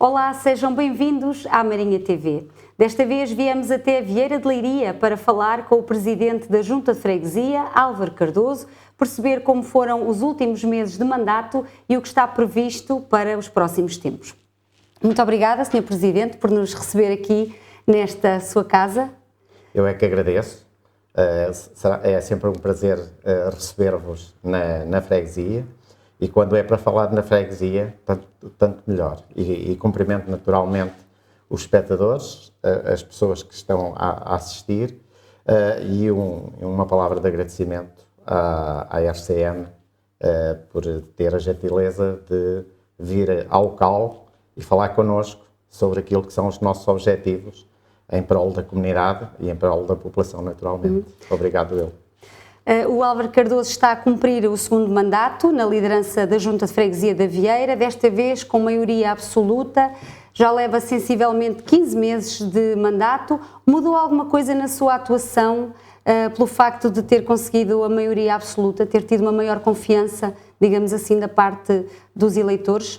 Olá, sejam bem-vindos à Marinha TV. Desta vez viemos até Vieira de Leiria para falar com o Presidente da Junta de Freguesia, Álvaro Cardoso, perceber como foram os últimos meses de mandato e o que está previsto para os próximos tempos. Muito obrigada, Sr. Presidente, por nos receber aqui nesta sua casa. Eu é que agradeço. É sempre um prazer receber-vos na freguesia. E quando é para falar na freguesia, tanto melhor. E cumprimento naturalmente os espectadores, as pessoas que estão a assistir, e uma palavra de agradecimento à RCM por ter a gentileza de vir ao local e falar connosco sobre aquilo que são os nossos objetivos em prol da comunidade e em prol da população, naturalmente. Obrigado, eu. O Álvaro Cardoso está a cumprir o segundo mandato na liderança da Junta de Freguesia da Vieira, desta vez com maioria absoluta, já leva sensivelmente 15 meses de mandato. Mudou alguma coisa na sua atuação pelo facto de ter conseguido a maioria absoluta, ter tido uma maior confiança, digamos assim, da parte dos eleitores?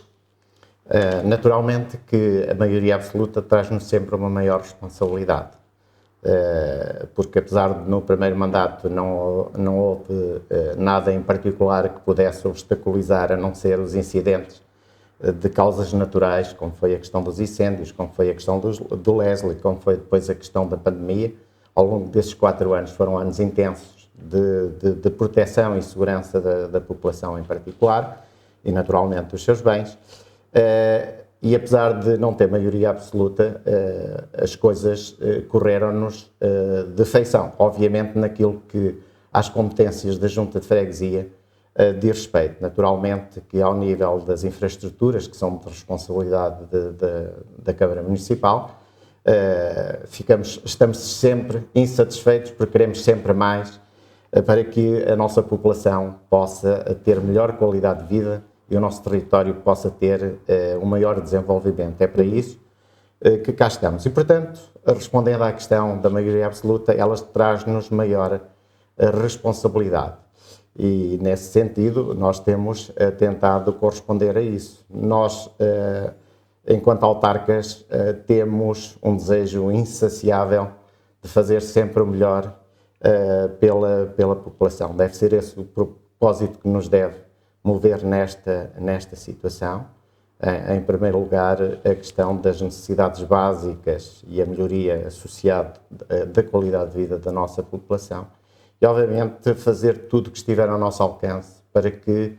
Naturalmente que a maioria absoluta traz-nos sempre uma maior responsabilidade. Porque apesar de no primeiro mandato não houve nada em particular que pudesse obstaculizar, a não ser os incidentes de causas naturais, como foi a questão dos incêndios, como foi a questão do Leslie, como foi depois a questão da pandemia. Ao longo desses 4 anos foram anos intensos de proteção e segurança da população em particular e naturalmente dos seus bens. E apesar de não ter maioria absoluta, as coisas correram-nos de feição. Obviamente naquilo que às competências da Junta de Freguesia diz respeito. Naturalmente que ao nível das infraestruturas, que são de responsabilidade da Câmara Municipal, estamos sempre insatisfeitos porque queremos sempre mais para que a nossa população possa ter melhor qualidade de vida e o nosso território possa ter um maior desenvolvimento. É para isso que cá estamos. E, portanto, respondendo à questão da maioria absoluta, ela traz-nos maior responsabilidade. E, nesse sentido, nós temos tentado corresponder a isso. Nós, enquanto autarcas, temos um desejo insaciável de fazer sempre o melhor pela população. Deve ser esse o propósito que nos deve mover nesta situação. Em primeiro lugar, a questão das necessidades básicas e a melhoria associada da qualidade de vida da nossa população e, obviamente, fazer tudo o que estiver ao nosso alcance para que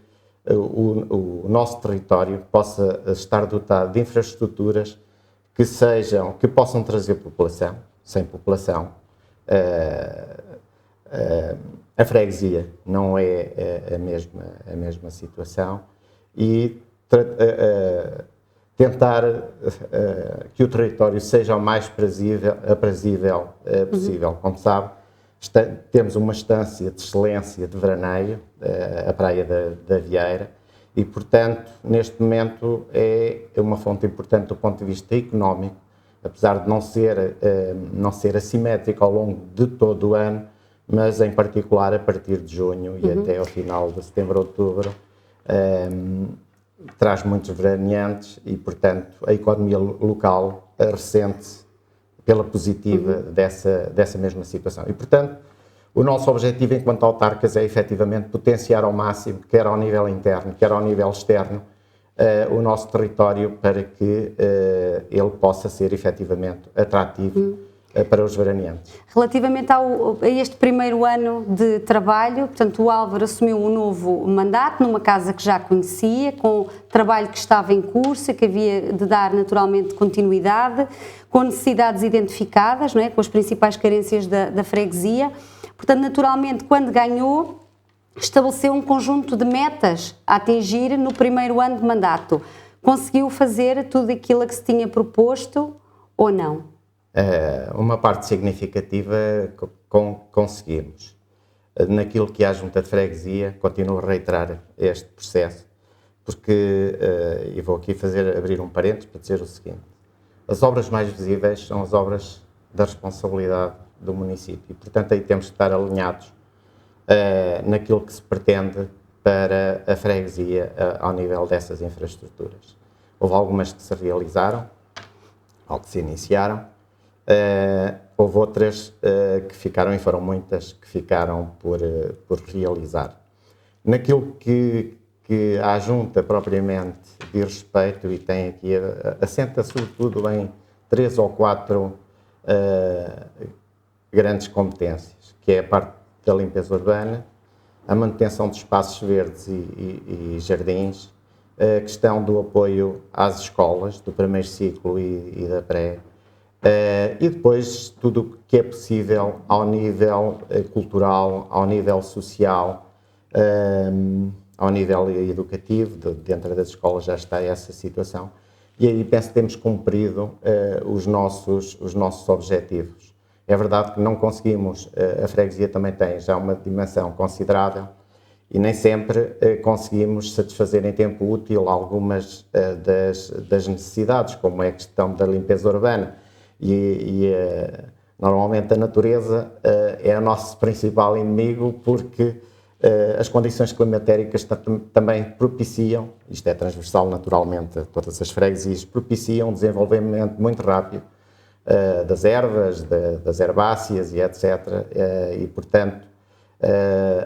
o nosso território possa estar dotado de infraestruturas que possam trazer população. Sem população, a freguesia não é a mesma situação e tentar que o território seja o mais aprazível possível. Como sabe, temos uma estância de excelência de veraneio, a Praia da Vieira, e, portanto, neste momento é uma fonte importante do ponto de vista económico, apesar de não ser assimétrico ao longo de todo o ano, mas em particular a partir de junho e até ao final de setembro, outubro, traz muitos veraneantes e, portanto, a economia local ressente-se pela positiva dessa mesma situação. E, portanto, o nosso objetivo enquanto autarcas é efetivamente potenciar ao máximo, quer ao nível interno, quer ao nível externo, o nosso território para que ele possa ser efetivamente atrativo para os veraneantes. Relativamente a este primeiro ano de trabalho, portanto, o Álvaro assumiu um novo mandato numa casa que já conhecia, com trabalho que estava em curso e que havia de dar naturalmente continuidade, com necessidades identificadas, não é? Com as principais carências da freguesia. Portanto, naturalmente, quando ganhou, estabeleceu um conjunto de metas a atingir no primeiro ano de mandato. Conseguiu fazer tudo aquilo a que se tinha proposto ou não? Uma parte significativa conseguimos. Naquilo que é a Junta de Freguesia, continuo a reiterar este processo, porque, e vou aqui abrir um parênteses para dizer o seguinte, as obras mais visíveis são as obras da responsabilidade do município e, portanto, aí temos que estar alinhados naquilo que se pretende para a freguesia ao nível dessas infraestruturas. Houve algumas que se realizaram, ou que se iniciaram. Houve outras que ficaram, e foram muitas, que ficaram por realizar. Naquilo que à Junta propriamente diz respeito, e tem aqui, assenta sobretudo em 3 ou 4 grandes competências, que é a parte da limpeza urbana, a manutenção de espaços verdes e jardins, a questão do apoio às escolas, do primeiro ciclo e da pré, e depois tudo o que é possível ao nível cultural, ao nível social, ao nível educativo, dentro das escolas já está essa situação, e aí penso que temos cumprido os nossos objetivos. É verdade que não conseguimos, a freguesia também tem já uma dimensão considerável, e nem sempre conseguimos satisfazer em tempo útil algumas das necessidades, como é a questão da limpeza urbana. Normalmente a natureza é o nosso principal inimigo, porque as condições climatéricas também propiciam, isto é transversal naturalmente a todas as freguesias, propiciam um desenvolvimento muito rápido das ervas, das herbáceas e etc. E portanto,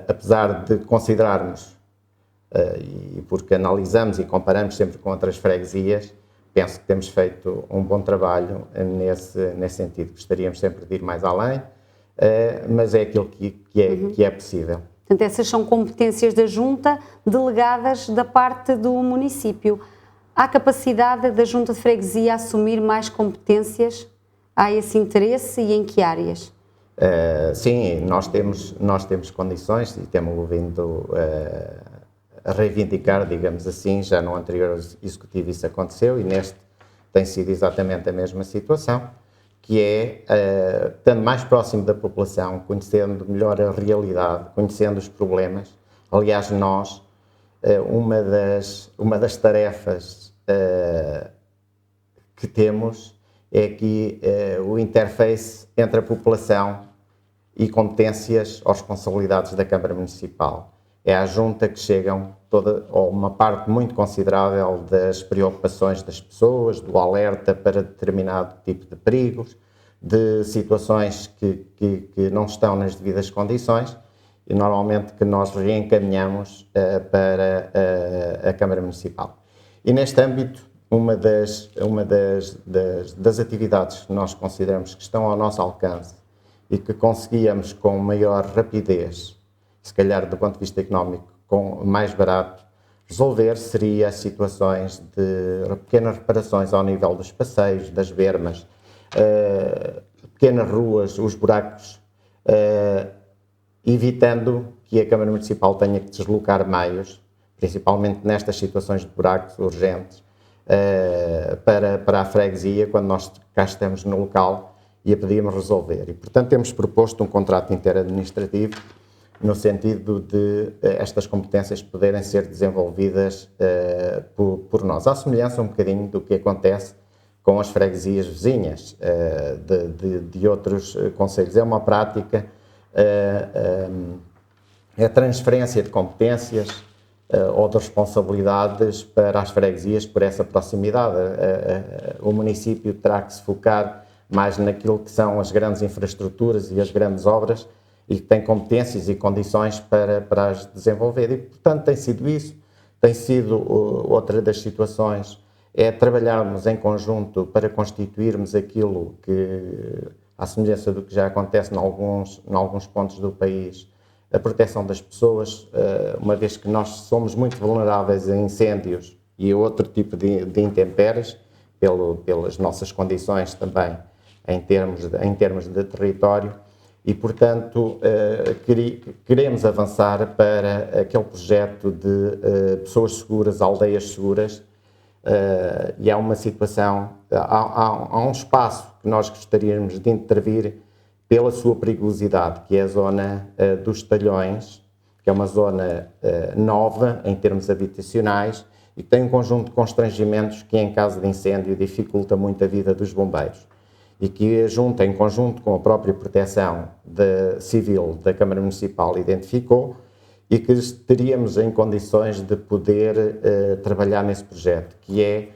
apesar de considerarmos, e porque analisamos e comparamos sempre com outras freguesias, penso que temos feito um bom trabalho nesse sentido. Gostaríamos sempre de ir mais além, mas é aquilo que é possível. Portanto, essas são competências da Junta delegadas da parte do município. Há capacidade da Junta de Freguesia assumir mais competências? Há esse interesse e em que áreas? Sim, nós temos condições e temos vindo a reivindicar, digamos assim. Já no anterior executivo isso aconteceu, e neste tem sido exatamente a mesma situação, que é, estando mais próximo da população, conhecendo melhor a realidade, conhecendo os problemas. Aliás, nós, uma das tarefas que temos é aqui o interface entre a população e competências ou responsabilidades da Câmara Municipal. É à Junta que chegam ou uma parte muito considerável das preocupações das pessoas, do alerta para determinado tipo de perigos, de situações que não estão nas devidas condições, e normalmente que nós reencaminhamos para a Câmara Municipal. E neste âmbito, uma das atividades que nós consideramos que estão ao nosso alcance e que conseguíamos com maior rapidez, se calhar do ponto de vista económico, com mais barato, resolver seria situações de pequenas reparações ao nível dos passeios, das bermas, pequenas ruas, os buracos, evitando que a Câmara Municipal tenha que deslocar meios, principalmente nestas situações de buracos urgentes, para a freguesia, quando nós cá estamos no local e a podíamos resolver. E, portanto, temos proposto um contrato interadministrativo no sentido de estas competências poderem ser desenvolvidas por nós, à semelhança um bocadinho do que acontece com as freguesias vizinhas de outros concelhos. É uma prática, a transferência de competências ou de responsabilidades para as freguesias por essa proximidade. O município terá que se focar mais naquilo que são as grandes infraestruturas e as grandes obras, e que tem competências e condições para as desenvolver. E, portanto, tem sido isso. Tem sido outra das situações, é trabalharmos em conjunto para constituirmos aquilo que, à semelhança do que já acontece em alguns pontos do país, a proteção das pessoas, uma vez que nós somos muito vulneráveis a incêndios e a outro tipo de intempéries, pelas nossas condições também em termos de território, e, portanto, queremos avançar para aquele projeto de pessoas seguras, aldeias seguras, e há uma situação, há um espaço que nós gostaríamos de intervir pela sua perigosidade, que é a zona dos Talhões, que é uma zona nova em termos habitacionais e que tem um conjunto de constrangimentos que, em caso de incêndio, dificulta muito a vida dos bombeiros. E que a Junta, em conjunto com a própria Proteção Civil da Câmara Municipal, identificou e que teríamos em condições de poder trabalhar nesse projeto, que é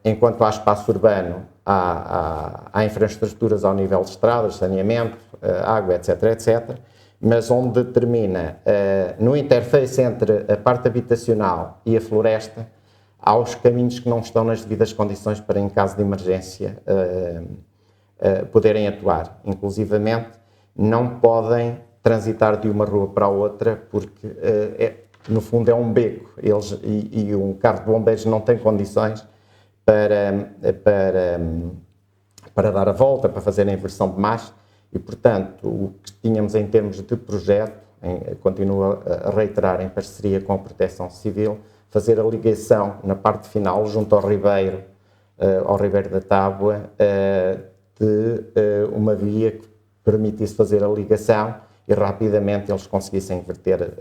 Enquanto há espaço urbano, há infraestruturas ao nível de estradas, saneamento, água, etc, etc. Mas onde termina, no interface entre a parte habitacional e a floresta, há os caminhos que não estão nas devidas condições para, em caso de emergência, poderem atuar. Inclusivamente, não podem transitar de uma rua para a outra, porque, no fundo, é um beco. E um carro de bombeiros não tem condições para dar a volta, para fazer a inversão de marcha. E, portanto, o que tínhamos em termos de projeto, continuo a reiterar, em parceria com a Proteção Civil, fazer a ligação na parte final, junto ao Ribeiro da Tábua, de uma via que permitisse fazer a ligação e rapidamente eles conseguissem inverter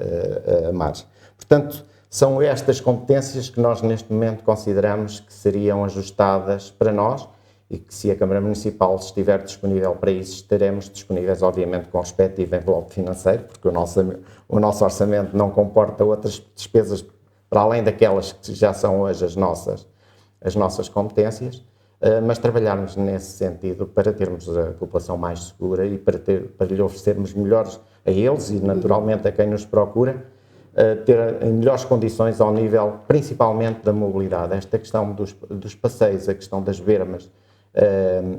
a margem. Portanto, são estas competências que nós neste momento consideramos que seriam ajustadas para nós e que, se a Câmara Municipal estiver disponível para isso, estaremos disponíveis, obviamente, com o respectivo envelope financeiro, porque o nosso orçamento não comporta outras despesas para além daquelas que já são hoje as nossas competências, mas trabalharmos nesse sentido para termos a população mais segura e para lhe oferecermos melhores a eles e, naturalmente, a quem nos procura, ter em melhores condições ao nível, principalmente, da mobilidade. Esta questão dos passeios, a questão das bermas,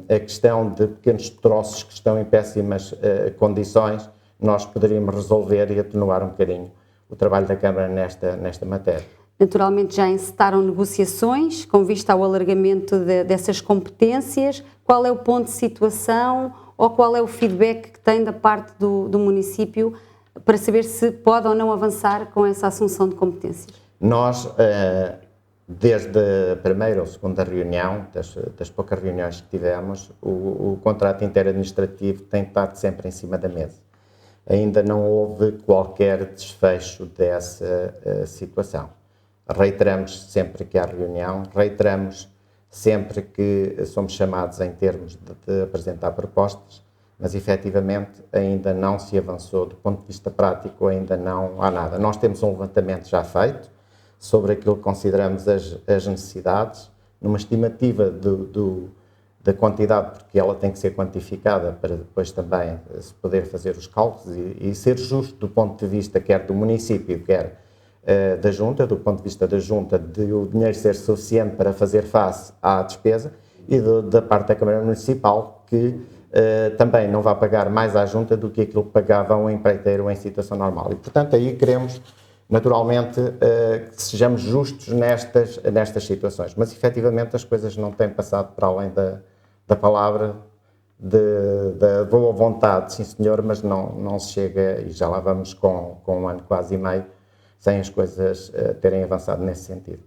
a questão de pequenos troços que estão em péssimas condições, nós poderíamos resolver e atenuar um bocadinho o trabalho da Câmara nesta matéria. Naturalmente já encetaram negociações com vista ao alargamento dessas competências. Qual é o ponto de situação ou qual é o feedback que tem da parte do município para saber se pode ou não avançar com essa assunção de competências? Nós, desde a primeira ou segunda reunião, das poucas reuniões que tivemos, o contrato interadministrativo tem estado sempre em cima da mesa. Ainda não houve qualquer desfecho dessa situação. Reiteramos sempre que há reunião, reiteramos sempre que somos chamados em termos de apresentar propostas, mas efetivamente ainda não se avançou do ponto de vista prático, ainda não há nada. Nós temos um levantamento já feito sobre aquilo que consideramos as necessidades, numa estimativa da quantidade, porque ela tem que ser quantificada para depois também se poder fazer os cálculos e ser justo do ponto de vista quer do município, quer da Junta, do ponto de vista da Junta, de o dinheiro ser suficiente para fazer face à despesa e da parte da Câmara Municipal, que também não vai pagar mais à Junta do que aquilo que pagava um empreiteiro em situação normal. E, portanto, aí queremos, naturalmente, que sejamos justos nestas situações. Mas, efetivamente, as coisas não têm passado para além da palavra, da boa vontade, sim senhor, mas não se chega, e já lá vamos com um ano quase e meio, sem as coisas terem avançado nesse sentido.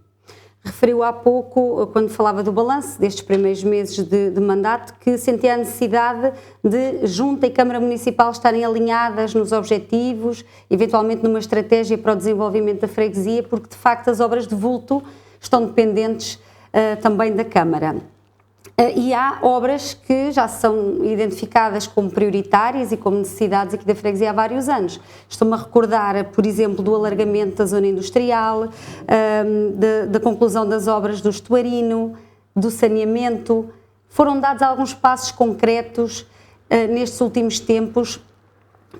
Referiu há pouco, quando falava do balanço destes primeiros meses de mandato, que sentia a necessidade de Junta e Câmara Municipal estarem alinhadas nos objetivos, eventualmente numa estratégia para o desenvolvimento da freguesia, porque de facto as obras de vulto estão dependentes também da Câmara. E há obras que já são identificadas como prioritárias e como necessidades aqui da freguesia há vários anos. Estou-me a recordar, por exemplo, do alargamento da zona industrial, da conclusão das obras do estuarino, do saneamento. Foram dados alguns passos concretos nestes últimos tempos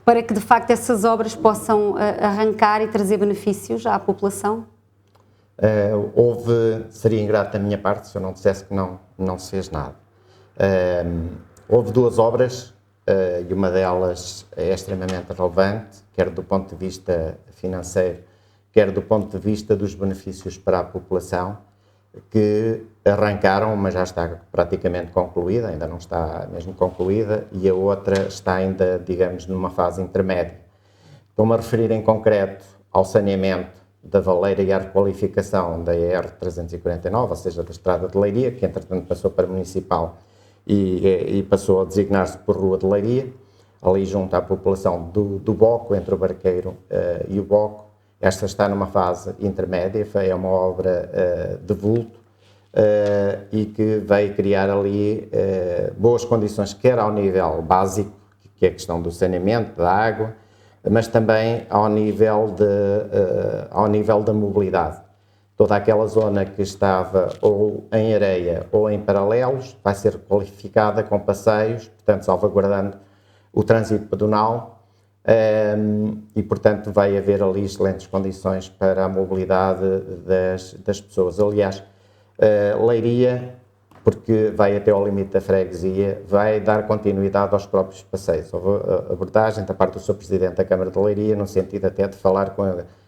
para que, de facto, essas obras possam arrancar e trazer benefícios à população? Seria ingrato da minha parte se eu não dissesse que não se fez nada. Houve duas obras e uma delas é extremamente relevante, quer do ponto de vista financeiro, quer do ponto de vista dos benefícios para a população, que arrancaram, mas já está praticamente concluída, ainda não está mesmo concluída, e a outra está ainda, digamos, numa fase intermédia. Estou-me a referir em concreto ao saneamento da Valeira e à requalificação da ER-349, ou seja, da Estrada de Leiria, que entretanto passou para Municipal e passou a designar-se por Rua de Leiria, ali junto à população do Boco, entre o Barqueiro e o Boco. Esta está numa fase intermédia, é uma obra de vulto e que vai criar ali boas condições, quer ao nível básico, que é a questão do saneamento, da água, mas também ao nível da mobilidade. Toda aquela zona que estava ou em areia ou em paralelos vai ser qualificada com passeios, portanto salvaguardando o trânsito pedonal e, portanto, vai haver ali excelentes condições para a mobilidade das pessoas. Aliás, Leiria, porque vai até ao limite da freguesia, vai dar continuidade aos próprios passeios. Houve abordagem da parte do Sr. Presidente da Câmara de Leiria, no sentido até de falar com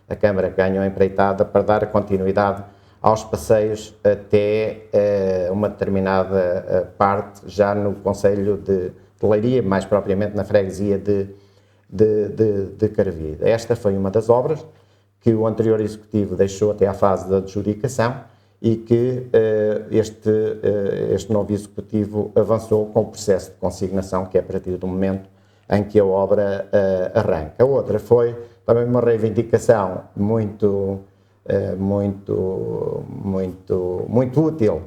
a Câmara que ganhou a empreitada para dar continuidade aos passeios até uma determinada parte, já no Concelho de Leiria, mais propriamente na freguesia de Carvide. Esta foi uma das obras que o anterior Executivo deixou até à fase da adjudicação e que este novo Executivo avançou com o processo de consignação, que é a partir do momento em que a obra arranca. A outra foi também uma reivindicação muito útil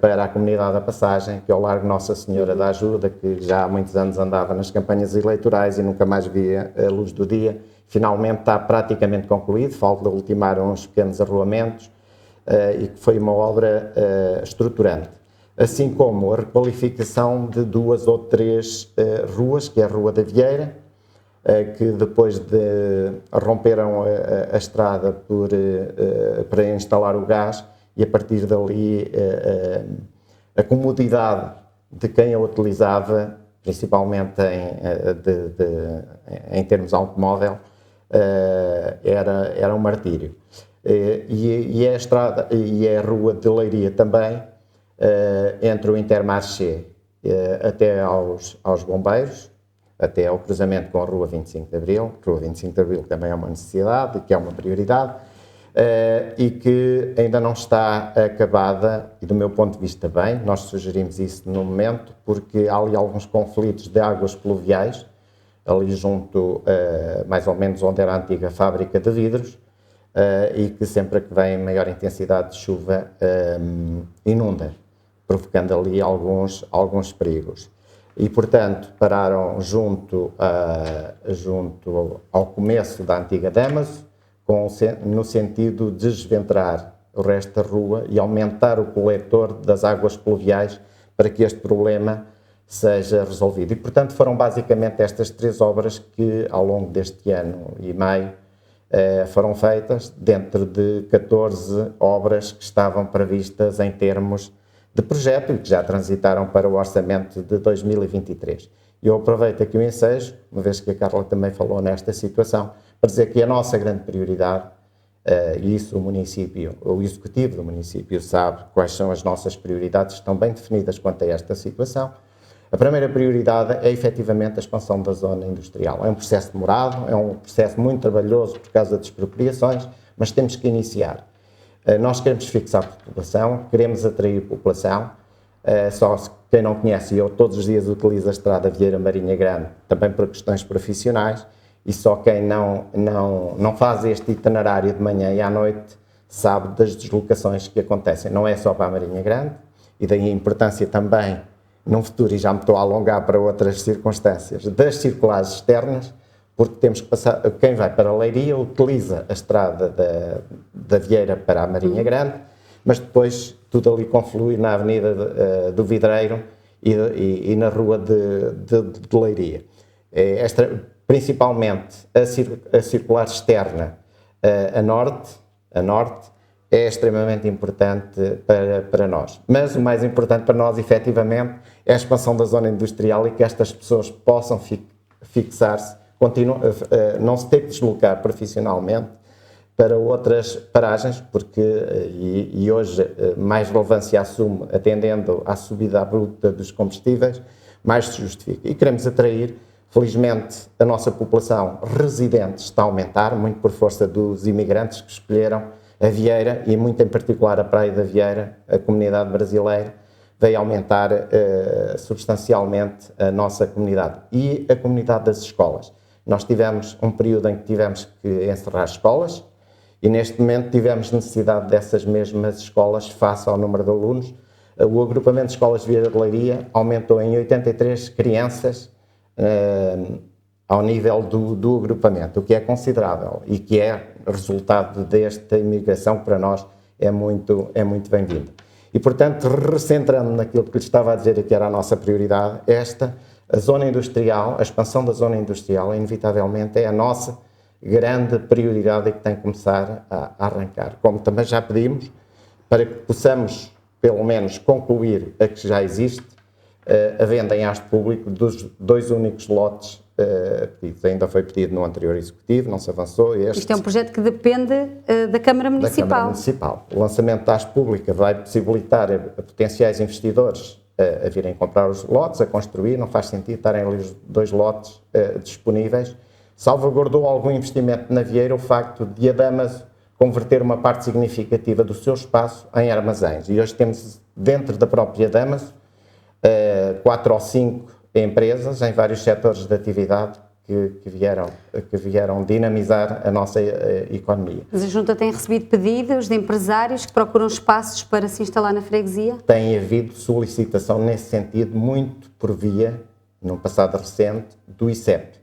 para a comunidade da Passagem, que é o Largo Nossa Senhora da Ajuda, que já há muitos anos andava nas campanhas eleitorais e nunca mais via a luz do dia. Finalmente está praticamente concluído, falta ultimar uns pequenos arruamentos e que foi uma obra estruturante. Assim como a requalificação de 2 ou 3 ruas, que é a Rua da Vieira, que depois de romperam a estrada para instalar o gás, e a partir dali a comodidade de quem a utilizava, principalmente em termos automóvel, era um martírio. E a estrada e a Rua de Leiria também, entre o Intermarché até aos bombeiros, até ao cruzamento com a Rua 25 de Abril. A Rua 25 de Abril também é uma necessidade, que é uma prioridade, e que ainda não está acabada, e do meu ponto de vista bem, nós sugerimos isso no momento, porque há ali alguns conflitos de águas pluviais, ali junto, mais ou menos onde era a antiga fábrica de vidros, e que sempre que vem maior intensidade de chuva inunda, provocando ali alguns perigos. E, portanto, pararam junto ao começo da antiga Damaso, no sentido de desventrar o resto da rua e aumentar o coletor das águas pluviais para que este problema seja resolvido. E, portanto, foram basicamente estas 3 obras que, ao longo deste ano e meio, foram feitas dentro de 14 obras que estavam previstas em termos de projeto e que já transitaram para o orçamento de 2023. Eu aproveito aqui o ensejo, uma vez que a Carla também falou nesta situação, para dizer que a nossa grande prioridade, e isso o Executivo do município sabe quais são as nossas prioridades, estão bem definidas quanto a esta situação. A primeira prioridade é efetivamente a expansão da zona industrial. É um processo demorado, é um processo muito trabalhoso por causa das expropriações, mas temos que iniciar. Nós queremos fixar a população, queremos atrair população, só quem não conhece, eu todos os dias utilizo a estrada Vieira Marinha Grande, também por questões profissionais, e só quem não faz este itinerário de manhã e à noite sabe das deslocações que acontecem. Não é só para a Marinha Grande, e daí a importância também, num futuro, e já me estou a alongar para outras circunstâncias, das circulares externas, porque temos que passar, quem vai para a Leiria utiliza a estrada da Vieira para a Marinha Grande, mas depois tudo ali conflui na Avenida do Vidreiro e na Rua de Leiria. Principalmente a circular externa a norte é extremamente importante para nós. Mas o mais importante para nós, efetivamente, é a expansão da zona industrial e que estas pessoas possam fixar-se, não se ter que deslocar profissionalmente para outras paragens, porque, e hoje mais relevância assume, atendendo à subida abrupta dos combustíveis, mais se justifica. E queremos atrair, felizmente, a nossa população residente está a aumentar, muito por força dos imigrantes que escolheram a Vieira, e muito em particular a Praia da Vieira, a comunidade brasileira, veio aumentar substancialmente a nossa comunidade. E a comunidade das escolas. Nós tivemos um período em que tivemos que encerrar escolas, e neste momento tivemos necessidade dessas mesmas escolas face ao número de alunos. O agrupamento de escolas Vieira de Leiria aumentou em 83 crianças ao nível do agrupamento, o que é considerável e que é resultado desta imigração que para nós é muito bem-vinda. E, portanto, recentrando naquilo que lhe estava a dizer que era a nossa prioridade, a zona industrial, a expansão da zona industrial, inevitavelmente é a nossa grande prioridade e que tem que começar a arrancar. Como também já pedimos, para que possamos, pelo menos, concluir a que já existe, a venda em asto público dos 2 únicos lotes pedidos. Ainda foi pedido no anterior Executivo, não se avançou. Isto é um projeto que depende da Câmara Municipal. Da Câmara Municipal. O lançamento da asto pública vai possibilitar a potenciais investidores a virem comprar os lotes, a construir, não faz sentido estarem ali os 2 lotes disponíveis. Salvaguardou algum investimento na Vieira o facto de a Damaso converter uma parte significativa do seu espaço em armazéns. E hoje temos, dentro da própria Damaso, 4 ou 5 empresas em vários setores de atividade que vieram dinamizar a nossa economia. Mas a Junta tem recebido pedidos de empresários que procuram espaços para se instalar na freguesia? Tem havido solicitação nesse sentido, muito por via, num passado recente, do ICEP.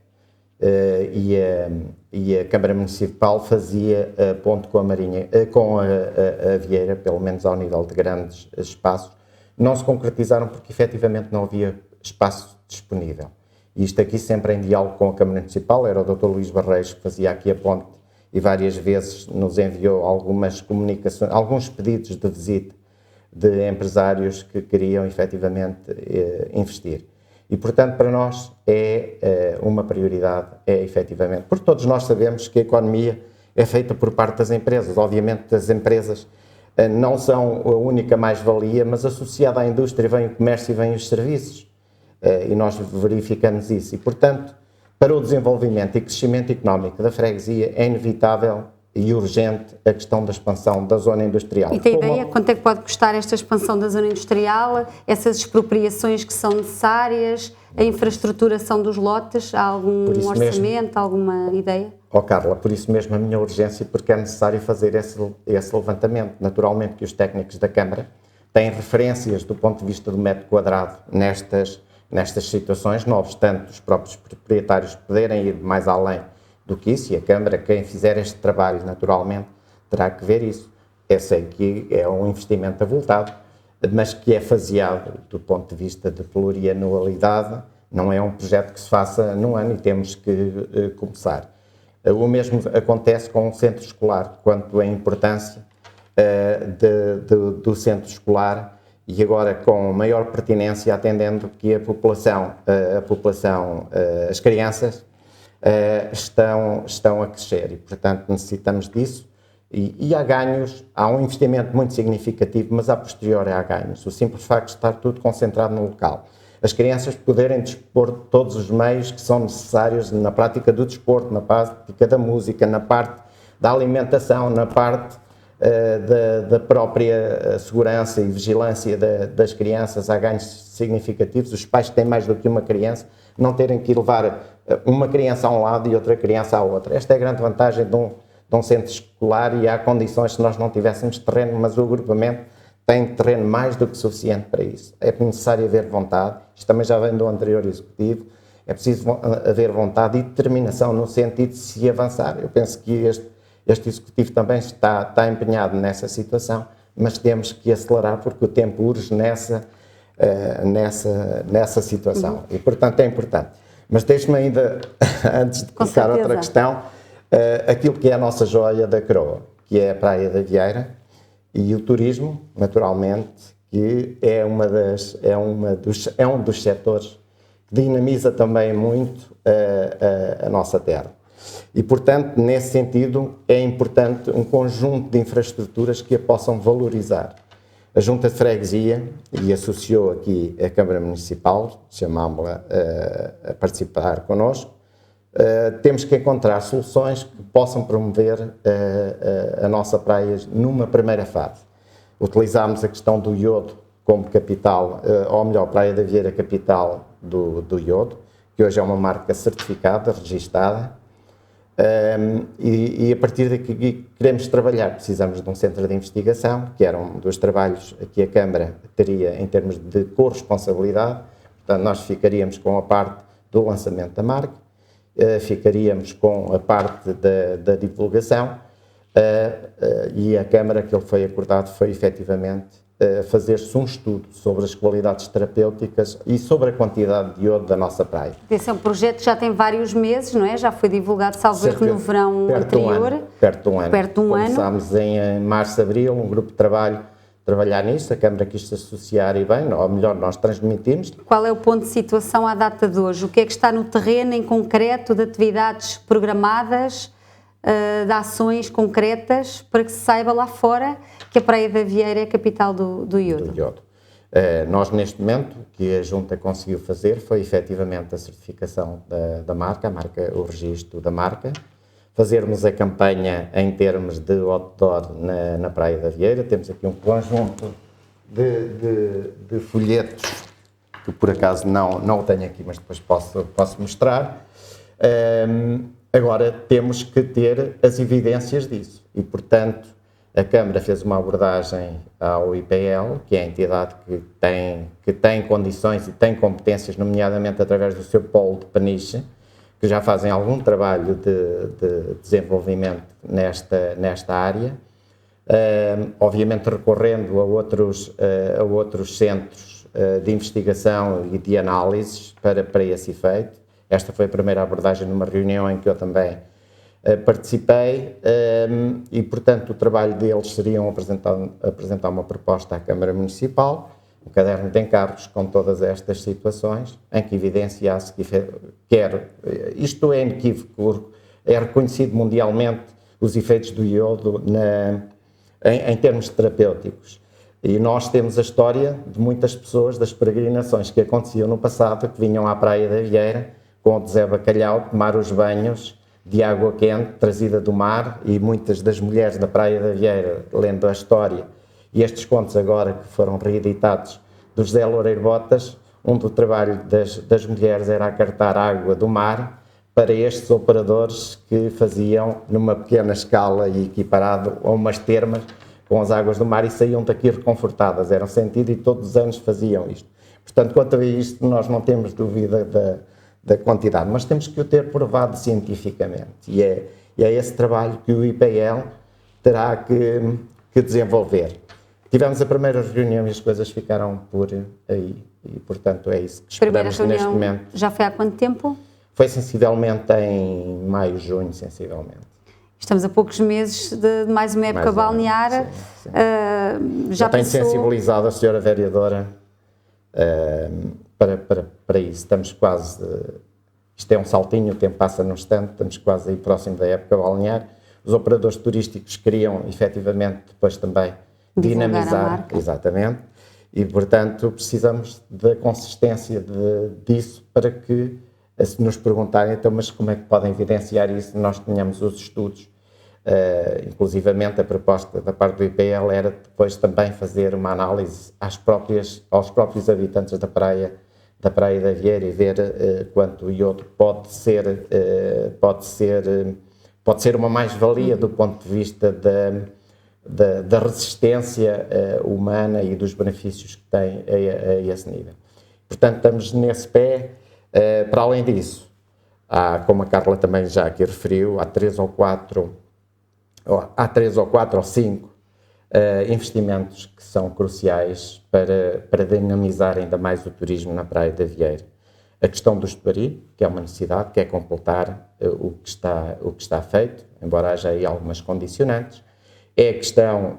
E a Câmara Municipal fazia ponto com a Marinha, com a Vieira, pelo menos ao nível de grandes espaços. Não se concretizaram porque efetivamente não havia espaço disponível. E isto aqui sempre em diálogo com a Câmara Municipal, era o Dr. Luís Barreiros que fazia aqui a ponte e várias vezes nos enviou algumas comunicações, alguns pedidos de visita de empresários que queriam efetivamente investir. E, portanto, para nós é uma prioridade, é efetivamente, porque todos nós sabemos que a economia é feita por parte das empresas. Obviamente, as empresas não são a única mais-valia, mas associada à indústria vem o comércio e vem os serviços. E nós verificamos isso. E, portanto, para o desenvolvimento e crescimento económico da freguesia é inevitável e urgente a questão da expansão da zona industrial. E tem ideia quanto é que pode custar esta expansão da zona industrial, essas expropriações que são necessárias, a infraestruturação dos lotes, há algum orçamento, alguma ideia? Carla, por isso mesmo a minha urgência, porque é necessário fazer esse levantamento. Naturalmente que os técnicos da Câmara têm referências do ponto de vista do metro quadrado nestas situações, não obstante os próprios proprietários poderem ir mais além do que isso, e a Câmara, quem fizer este trabalho, naturalmente, terá que ver isso. Eu sei que é um investimento avultado, mas que é faseado do ponto de vista de plurianualidade, não é um projeto que se faça num ano e temos que começar. O mesmo acontece com o centro escolar, quanto à importância do centro escolar, e agora com maior pertinência, atendendo que as crianças estão a crescer e, portanto, necessitamos disso. E há ganhos, há um investimento muito significativo, mas a posteriori há ganhos. O simples facto de estar tudo concentrado no local. As crianças poderem dispor de todos os meios que são necessários na prática do desporto, na prática da música, na parte da alimentação, na parte da própria segurança e vigilância das crianças, há ganhos significativos. Os pais que têm mais do que uma criança não terem que levar uma criança a um lado e outra criança à outra. Esta é a grande vantagem de um centro escolar, e há condições se nós não tivéssemos terreno, mas o agrupamento tem terreno mais do que suficiente para isso. É necessário haver vontade, isto também já vem do anterior Executivo, é preciso haver vontade e determinação no sentido de se avançar. Eu penso que este Executivo também está empenhado nessa situação, mas temos que acelerar porque o tempo urge nessa situação e, portanto, é importante. Mas deixe-me ainda, antes de colocar outra questão, aquilo que é a nossa joia da coroa, que é a Praia da Vieira, e o turismo, naturalmente, que é um dos setores que dinamiza também muito a nossa terra. E, portanto, nesse sentido, é importante um conjunto de infraestruturas que a possam valorizar. A Junta de Freguesia, e associou aqui a Câmara Municipal, chamámos-la a participar connosco, temos que encontrar soluções que possam promover a nossa praia numa primeira fase. Utilizámos a questão do iodo como capital, ou melhor, Praia da Vieira capital do iodo, que hoje é uma marca certificada, registada, e a partir daqui queremos trabalhar. Precisamos de um centro de investigação, que era um dos trabalhos que a Câmara teria em termos de corresponsabilidade. Portanto, nós ficaríamos com a parte do lançamento da marca ficaríamos com a parte da divulgação, e a Câmara, que ele foi acordado, foi efetivamente fazer-se um estudo sobre as qualidades terapêuticas e sobre a quantidade de iodo da nossa praia. Esse é um projeto que já tem vários meses, não é? Já foi divulgado, salvo erro, no verão anterior. Perto de um ano. Perto de um ano. Começámos em março, abril, um grupo de trabalho trabalhar nisso, a Câmara quis se associar e bem, ou melhor, nós transmitimos. Qual é o ponto de situação à data de hoje? O que é que está no terreno em concreto de atividades programadas, de ações concretas, para que se saiba lá fora que a Praia da Vieira é a capital do iodo? Nós, neste momento, o que a Junta conseguiu fazer foi efetivamente a certificação da marca, o registro da marca, fazermos a campanha em termos de outdoor na Praia da Vieira. Temos aqui um conjunto de folhetos, que por acaso não o tenho aqui, mas depois posso mostrar. Agora temos que ter as evidências disso e, portanto, a Câmara fez uma abordagem ao IPL, que é a entidade que tem condições e tem competências, nomeadamente através do seu polo de Peniche, que já fazem algum trabalho de desenvolvimento nesta área, obviamente recorrendo a outros centros de investigação e de análises para esse efeito. Esta foi a primeira abordagem numa reunião em que eu também participei e, portanto, o trabalho deles seriam apresentar uma proposta à Câmara Municipal, um caderno de encargos com todas estas situações, em que evidenciasse que isto é inequívoco, é reconhecido mundialmente os efeitos do iodo em termos terapêuticos. E nós temos a história de muitas pessoas, das peregrinações que aconteciam no passado, que vinham à Praia da Vieira com o Zé Bacalhau tomar os banhos de água quente trazida do mar, e muitas das mulheres da Praia da Vieira, lendo a história e estes contos agora que foram reeditados do José Loureiro Botas, do trabalho das mulheres era acartar água do mar para estes operadores que faziam numa pequena escala e equiparado a umas termas com as águas do mar, e saíam daqui reconfortadas, eram sentido, e todos os anos faziam isto. Portanto, quanto a isto, nós não temos dúvida da quantidade, mas temos que o ter provado cientificamente, e é esse trabalho que o IPL terá que desenvolver. Tivemos a primeira reunião e as coisas ficaram por aí, e portanto é isso que esperamos neste momento. Já foi há quanto tempo? Foi sensivelmente em maio, junho, sensivelmente. Estamos a poucos meses de mais uma época balnear. Sim. Já tenho sensibilizado a senhora vereadora para isso. Estamos quase, isto é um saltinho, o tempo passa num instante, estamos quase aí próximo da época balnear. Os operadores turísticos queriam efetivamente depois também dinamizar, exatamente, e portanto precisamos da consistência disso para que, se nos perguntarem, então, mas como é que podem evidenciar isso, nós tenhamos os estudos, inclusivamente a proposta da parte do IPL era depois também fazer uma análise aos próprios habitantes da Praia da Vieira e ver quanto iodo pode ser uma mais-valia do ponto de vista da resistência humana e dos benefícios que tem a esse nível. Portanto, estamos nesse pé. Para além disso, como a Carla também já aqui referiu, há 3 ou 4 ou 5 investimentos que são cruciais para dinamizar ainda mais o turismo na Praia da Vieira. A questão do estuário, que é uma necessidade, que é completar o que está feito, embora haja aí algumas condicionantes. É a questão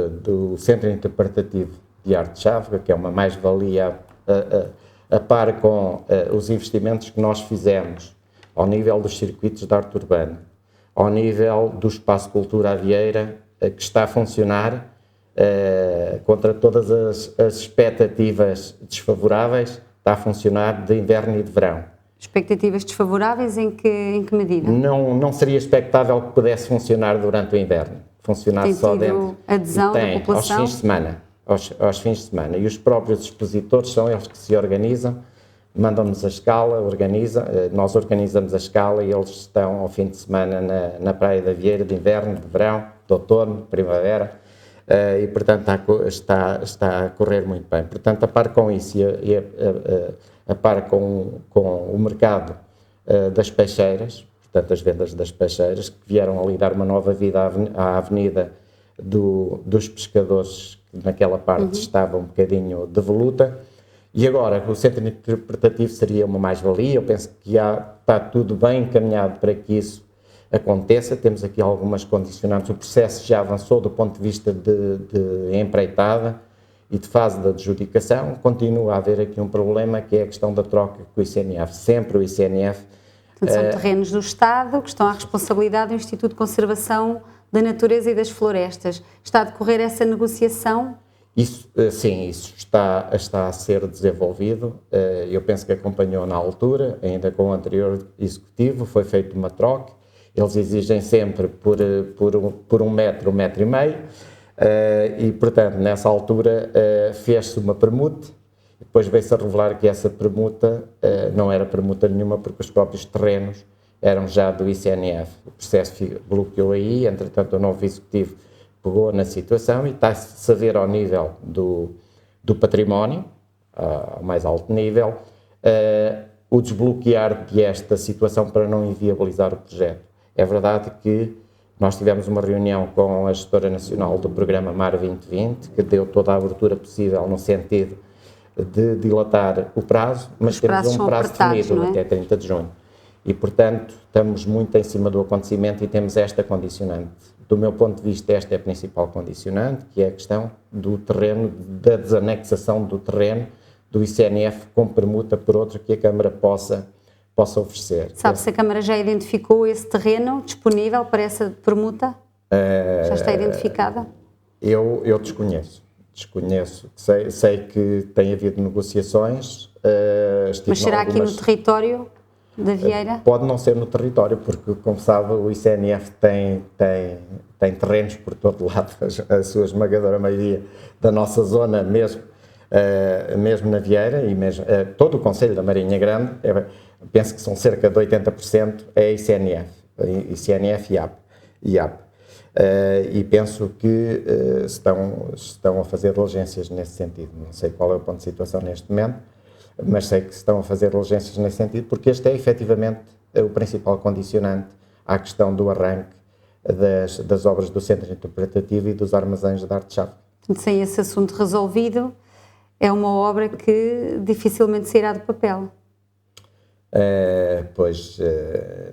do Centro Interpretativo de Arte de Chávega, que é uma mais-valia a par com os investimentos que nós fizemos ao nível dos circuitos de arte urbana, ao nível do Espaço Cultura à Vieira, que está a funcionar contra todas as expectativas desfavoráveis, está a funcionar de inverno e de verão. Expectativas desfavoráveis em que medida? Não seria expectável que pudesse funcionar durante o inverno, funcionar só dentro. Adesão da população? Aos fins de semana. Aos fins de semana. E os próprios expositores são eles que se organizam, mandam-nos a escala, nós organizamos a escala e eles estão ao fim de semana na Praia da Vieira, de inverno, de verão, de outono, de primavera, e portanto está a correr muito bem. Portanto, a par com isso e a par com o mercado das peixeiras, portanto as vendas das peixeiras, que vieram ali dar uma nova vida à avenida dos pescadores, que naquela parte estava um bocadinho devoluta, e agora o centro interpretativo seria uma mais-valia. Eu penso que está tudo bem encaminhado para que isso aconteça. Temos aqui algumas condicionantes, o processo já avançou do ponto de vista de empreitada e de fase de adjudicação. Continua a haver aqui um problema, que é a questão da troca com o ICNF. Sempre o ICNF... Portanto, são terrenos do Estado que estão à responsabilidade do Instituto de Conservação da Natureza e das Florestas. Está a decorrer essa negociação? Isso, sim, isso está a ser desenvolvido. Eu penso que acompanhou na altura, ainda com o anterior executivo, foi feita uma troca. Eles exigem sempre por um metro e meio, e portanto nessa altura fez-se uma permuta, depois veio-se a revelar que essa permuta não era permuta nenhuma, porque os próprios terrenos eram já do ICNF. O processo bloqueou aí, entretanto o novo executivo pegou na situação e está-se a ver ao nível do património, ao mais alto nível, o desbloquear desta situação para não inviabilizar o projeto. É verdade que nós tivemos uma reunião com a gestora nacional do programa MAR 2020, que deu toda a abertura possível no sentido de dilatar o prazo, mas temos um prazo definido até 30 de junho. E, portanto, estamos muito em cima do acontecimento e temos esta condicionante. Do meu ponto de vista, esta é a principal condicionante, que é a questão do terreno, da desanexação do terreno do ICNF com permuta por outro que a Câmara possa oferecer. Sabe se a Câmara já identificou esse terreno disponível para essa permuta? Já está identificada? Eu desconheço. Sei que tem havido negociações. Mas será aqui no território da Vieira? Pode não ser no território, porque, como sabe, o ICNF tem terrenos por todo lado, a sua esmagadora maioria da nossa zona, mesmo na Vieira, e mesmo todo o Conselho da Marinha Grande, penso que são cerca de 80% é ICNF e AP. E penso que estão a fazer diligências nesse sentido. Não sei qual é o ponto de situação neste momento, mas sei que estão a fazer diligências nesse sentido, porque este é efetivamente o principal condicionante à questão do arranque das obras do Centro Interpretativo e dos armazéns de arte-chave. Sem esse assunto resolvido, é uma obra que dificilmente sairá do papel.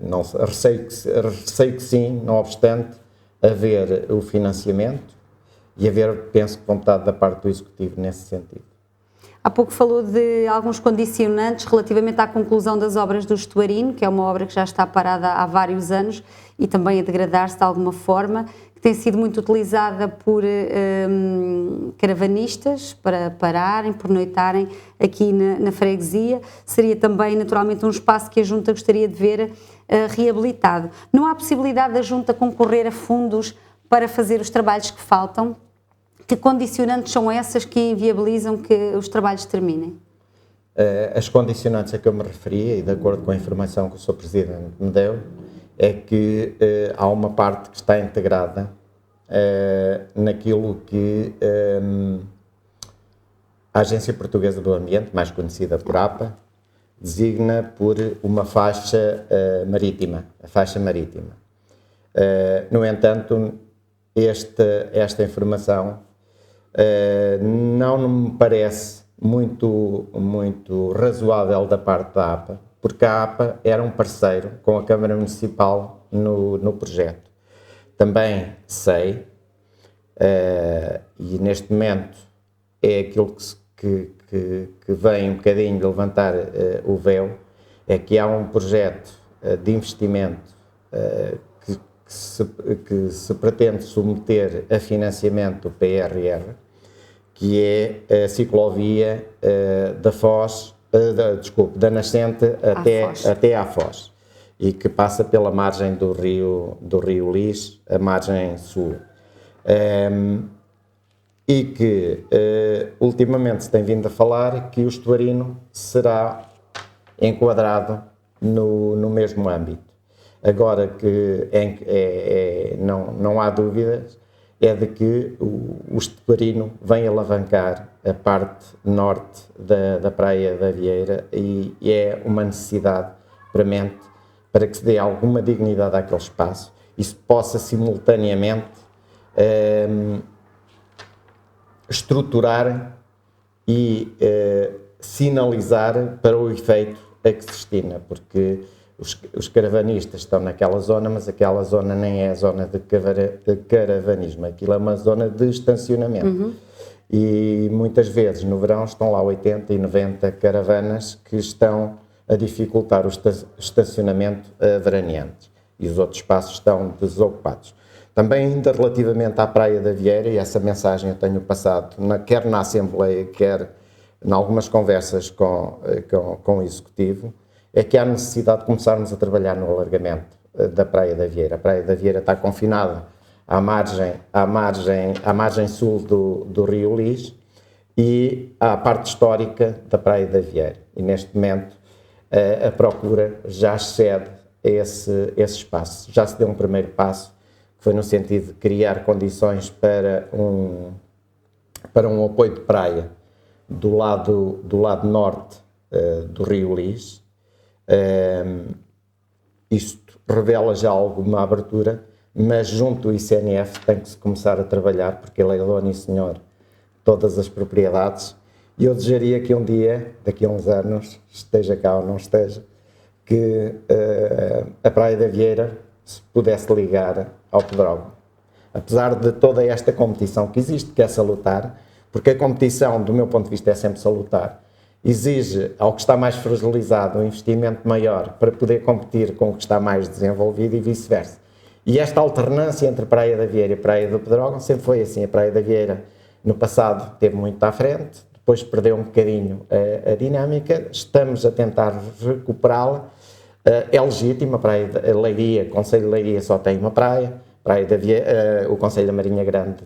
Não, receio que sim, não obstante haver o financiamento e penso que vontade da parte do Executivo nesse sentido. Há pouco falou de alguns condicionantes relativamente à conclusão das obras do Estuarino, que é uma obra que já está parada há vários anos e também a degradar-se de alguma forma, que tem sido muito utilizada por caravanistas para pararem, por noitarem aqui na freguesia. Seria também, naturalmente, um espaço que a Junta gostaria de ver reabilitado. Não há possibilidade da Junta concorrer a fundos para fazer os trabalhos que faltam? Que condicionantes são essas que inviabilizam que os trabalhos terminem? As condicionantes a que eu me referia, e de acordo com a informação que o Sr. Presidente me deu, é que há uma parte que está integrada naquilo que a Agência Portuguesa do Ambiente, mais conhecida por APA, designa por uma faixa marítima, a faixa marítima. No entanto, esta informação não me parece muito razoável da parte da APA, porque a APA era um parceiro com a Câmara Municipal no projeto. Também sei, e neste momento é aquilo que vem um bocadinho levantar o véu, é que há um projeto de investimento que se pretende submeter a financiamento do PRR, que é a ciclovia da Nascente até à Foz, e que passa pela margem do rio Lis, a margem sul. E que ultimamente se tem vindo a falar que o Estuarino será enquadrado no mesmo âmbito. Agora que não há dúvidas, é de que o Esteparino vem alavancar a parte norte da Praia da Vieira e é uma necessidade premente para que se dê alguma dignidade àquele espaço e se possa simultaneamente estruturar e sinalizar para o efeito a que se destina, porque os caravanistas estão naquela zona, mas aquela zona nem é a zona de caravanismo, aquilo é uma zona de estacionamento. E muitas vezes no verão estão lá 80 e 90 caravanas que estão a dificultar o estacionamento a veraneantes e os outros espaços estão desocupados. Também ainda relativamente à Praia da Vieira, e essa mensagem eu tenho passado quer na Assembleia, quer em algumas conversas com o Executivo, é que há necessidade de começarmos a trabalhar no alargamento da Praia da Vieira. A Praia da Vieira está confinada à margem sul do Rio Lis e à parte histórica da Praia da Vieira. E neste momento a procura já excede esse espaço. Já se deu um primeiro passo, que foi no sentido de criar condições para um apoio de praia do lado norte do Rio Lis. Isto revela já alguma abertura, mas junto do ICNF tem que se começar a trabalhar, porque ele é dono e senhor de todas as propriedades, e eu desejaria que um dia, daqui a uns anos, esteja cá ou não esteja, que a Praia da Vieira se pudesse ligar ao Pedrógão. Apesar de toda esta competição que existe, que é salutar, porque a competição, do meu ponto de vista, é sempre salutar, exige ao que está mais fragilizado um investimento maior para poder competir com o que está mais desenvolvido e vice-versa. E esta alternância entre Praia da Vieira e Praia do Pedrógão sempre foi assim. A Praia da Vieira, no passado, esteve muito à frente, depois perdeu um bocadinho a dinâmica, estamos a tentar recuperá-la. É legítima, a Praia de Leiria, o Concelho de Leiria só tem uma praia, o Concelho da Marinha Grande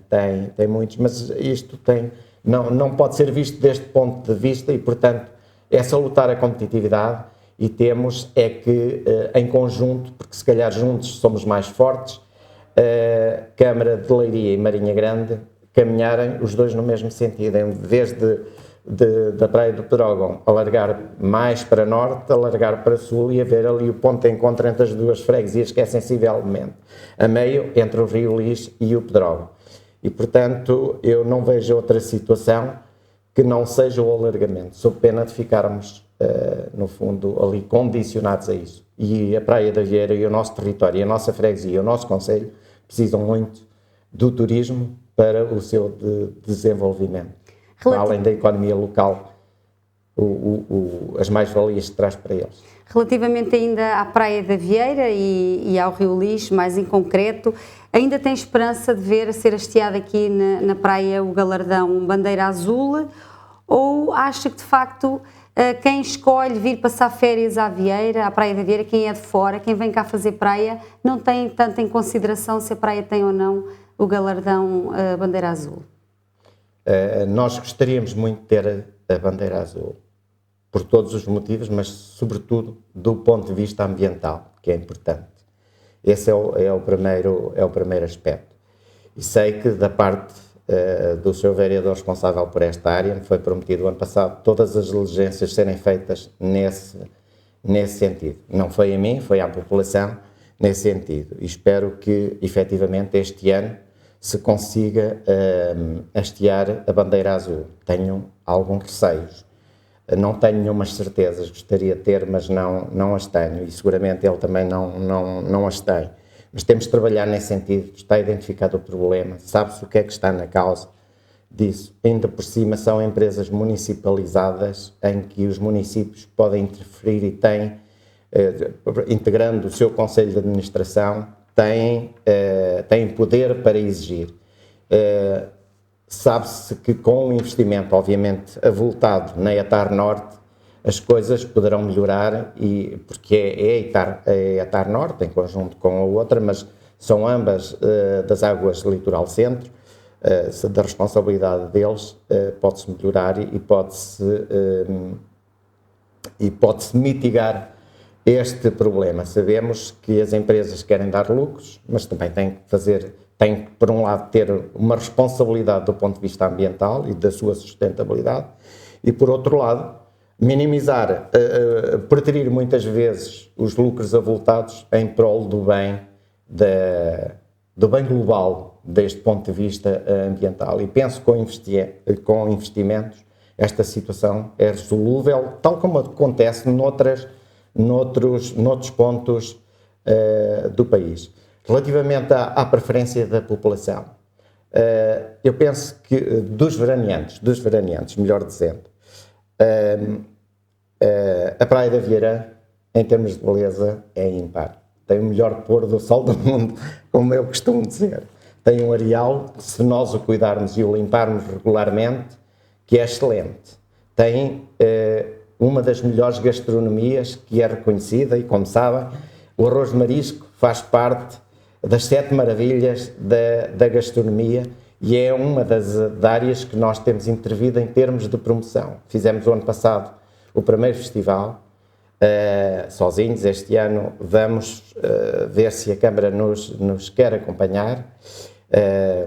tem muitos, mas isto não pode ser visto deste ponto de vista e, portanto, é salutar a competitividade e temos que, em conjunto, porque se calhar juntos somos mais fortes, Câmara de Leiria e Marinha Grande caminharem os dois no mesmo sentido, em vez da Praia do Pedrógão alargar mais para norte, alargar para sul e haver ali o ponto de encontro entre as duas freguesias, que é sensivelmente a meio entre o Rio Lis e o Pedrógão. E, portanto, eu não vejo outra situação que não seja o alargamento, sob pena de ficarmos, no fundo, ali condicionados a isso. E a Praia da Vieira e o nosso território, a nossa freguesia, o nosso concelho, precisam muito do turismo para o seu desenvolvimento. Além da economia local, as mais-valias que traz para eles. Relativamente ainda à Praia da Vieira e ao Rio Lis, mais em concreto, ainda tem esperança de ver ser hasteado aqui na praia o galardão Bandeira Azul, ou acha que de facto quem escolhe vir passar férias à Praia da Vieira, quem é de fora, quem vem cá fazer praia, não tem tanto em consideração se a praia tem ou não o galardão Bandeira Azul? Nós gostaríamos muito de ter a Bandeira Azul, por todos os motivos, mas sobretudo do ponto de vista ambiental, que é importante. Esse é o primeiro aspecto. E sei que da parte do seu vereador responsável por esta área, me foi prometido ano passado todas as diligências serem feitas nesse sentido. Não foi a mim, foi à população nesse sentido. E espero que, efetivamente, este ano se consiga hastear a Bandeira Azul. Tenho alguns receios. Não tenho nenhumas certezas, gostaria de ter, mas não as tenho, e seguramente ele também não as tem. Mas temos de trabalhar nesse sentido, está identificado o problema, sabe-se o que é que está na causa disso. Ainda por cima são empresas municipalizadas em que os municípios podem interferir e têm, integrando o seu Conselho de Administração, têm poder para exigir. Sabe-se que com o investimento, obviamente, avultado na ETAR Norte, as coisas poderão melhorar, porque é a ETAR Norte, em conjunto com a outra, mas são ambas das águas do litoral centro, da responsabilidade deles, pode-se melhorar e pode-se mitigar este problema. Sabemos que as empresas querem dar lucros, mas também têm que fazer tem, por um lado, ter uma responsabilidade do ponto de vista ambiental e da sua sustentabilidade, e, por outro lado, minimizar, preterir muitas vezes os lucros avultados em prol do bem, do bem global, deste ponto de vista ambiental. E penso que com investimentos esta situação é resolúvel, tal como acontece noutros pontos do país. Relativamente à preferência da população, eu penso que dos veraneantes, melhor dizendo, a Praia da Vieira, em termos de beleza, é ímpar. Tem o melhor pôr do sol do mundo, como eu costumo dizer. Tem um areal, se nós o cuidarmos e o limparmos regularmente, que é excelente. Tem uma das melhores gastronomias que é reconhecida, e como sabem, o arroz de marisco faz parte das 7 maravilhas da gastronomia e é uma das áreas que nós temos intervido em termos de promoção. Fizemos o ano passado o primeiro festival, sozinhos. Este ano vamos ver se a Câmara nos quer acompanhar.